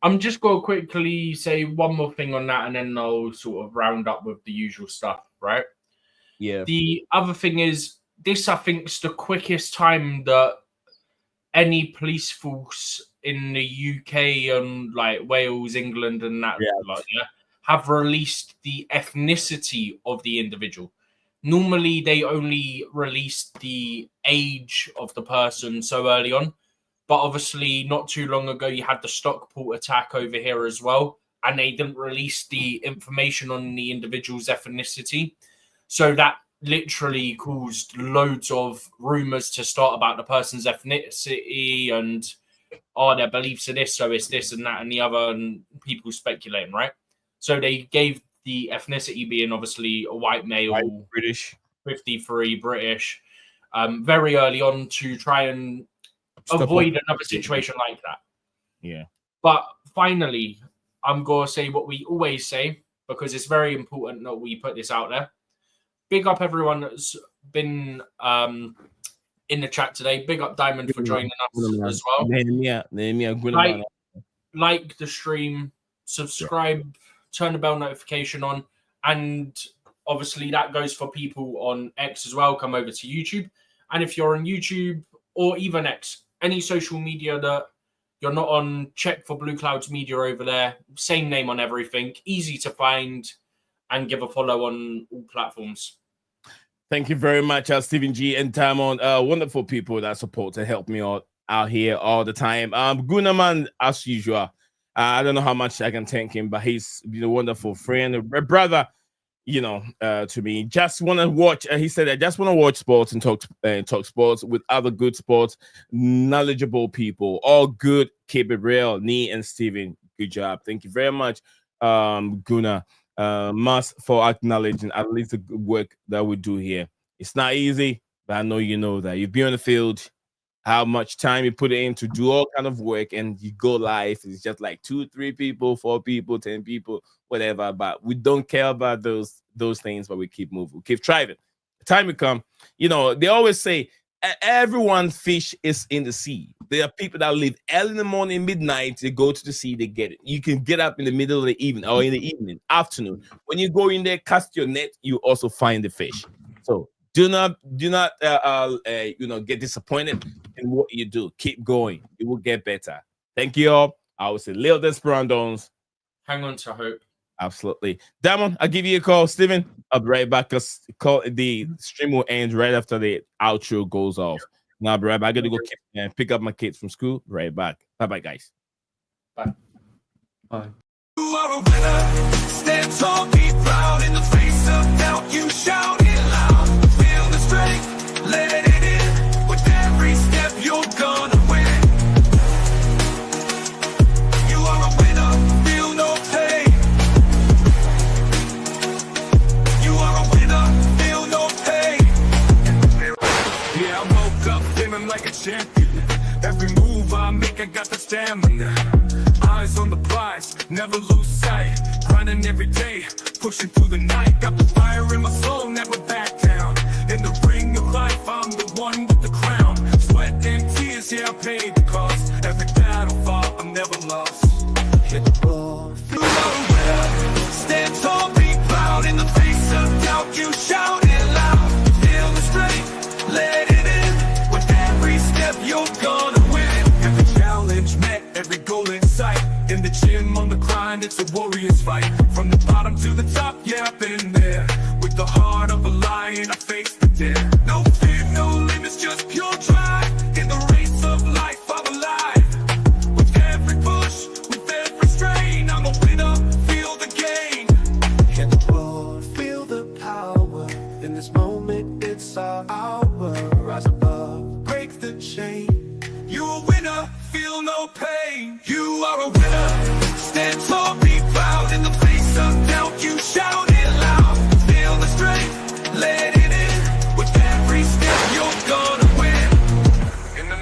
I'm just going to quickly say one more thing on that, and then I'll sort of round up with the usual stuff, right? Yeah. The other thing is, this, I think, is the quickest time that any police force in the UK and Wales, England, and that have released the ethnicity of the individual. Normally, they only release the age of the person so early on. But obviously, not too long ago, you had the Stockport attack over here as well. And they didn't release the information on the individual's ethnicity. So that literally caused loads of rumors to start about the person's ethnicity and, their beliefs are this, so it's this and that and the other, and people speculating, right? So they gave the ethnicity being obviously a white male, British, 53 British, very early on to try and avoid another situation like that. Yeah. But finally, I'm going to say what we always say, because it's very important that we put this out there. Big up everyone that's been in the chat today. Big up Diamond for joining us as well. Like the stream, subscribe, turn the bell notification on, and obviously that goes for people on X as well. Come over to YouTube. And if you're on YouTube or even X, any social media that you're not on, check for Blueclouds Media over there. Same name on everything. Easy to find, and give a follow on all platforms. Thank you very much, Stephen G and Tamon. Wonderful people that support and help me out here all the time. Gunaman, as usual. I don't know how much I can thank him, but he's been a wonderful friend, a brother, to me. Just want to watch. He said, I just want to watch sports and talk sports with other good sports, knowledgeable people. All good. Keep it real. Nee and Steven, good job. Thank you very much, Guna. Mas, for acknowledging at least the good work that we do here. It's not easy, but I know you know that. You've been on the field, how much time you put in to do all kind of work, and you go live. It's just like 2, 3 people, 4 people, 10 people, whatever. But we don't care about those things, but we keep moving, we keep thriving. The time will come. They always say everyone fish is in the sea. There are people that live early in the morning, midnight, they go to the sea, they get it. You can get up in the middle of the evening or in the evening, afternoon. When you go in there, cast your net, you also find the fish. So do not get disappointed in what you do. Keep going. It will get better. Thank you all. I will say Lil Desperandos. Hang on to hope. Absolutely. Damon, I'll give you a call. Steven, I'll be right back because the stream will end right after the outro goes off. Now, I'll be right back. I got to go pick up my kids from school. Right back. Bye-bye, guys. Bye. Bye. You are a winner. Stand tall, be proud. In the face of doubt, you shout it loud. Feel the strength, let it in. With every step, you're gonna win. You are a winner, feel no pain. You are a winner, feel no pain. Yeah, I woke up feeling like a champion. Every move I make, I got the stamina. Eyes on the prize, never lose sight. Grinding every day, pushing through the night. Got the fire in my soul, never back down. In the ring of life, I'm the one with the crown. Sweat and tears, yeah, I paid the cost. Every battle fought, I'm never lost. Hit the ball, feel the winner. Stand tall, be proud. In the face of doubt, you shout it loud. Feel the strength, let it in. With every step, you're gonna win. Every challenge met, every goal in sight. In the gym, on the grind, it's a warrior's fight. From the bottom to the top, yeah, I've been there. With the heart of a lion, I face the dare. No fear, no limits, just pure drive. In the race of life, I'm alive. With every push, with every strain, I'm a winner, feel the gain. Hit the road, feel the power. In this moment, it's our hour. Rise above, break the chain. You're a winner, feel no pain. You are a winner. Stand tall, be proud. In the face of doubt, you shout it loud. Feel the strength, let it in. With every step, you're gonna win.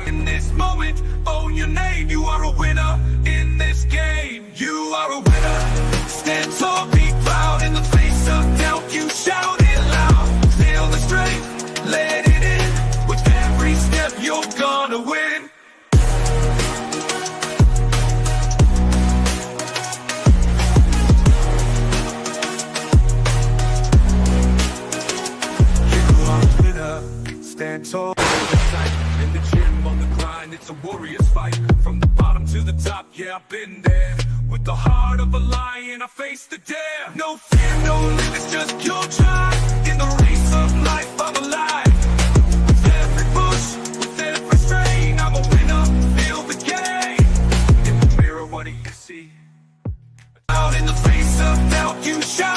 In this moment, own your name. You are a winner in this game. You are a winner. Stand tall, be proud. In the face of doubt, you shout it loud. Feel the strength, let it in. With every step, you're gonna win. Stand tall, in the gym, on the grind, it's a warrior's fight. From the bottom to the top, yeah, I've been there. With the heart of a lion, I face the dare. No fear, no limits, just pure drive. In the race of life, I'm alive. With every push, with every strain, I'm a winner, feel the game. In the mirror, what do you see? Out in the face of doubt, you shout.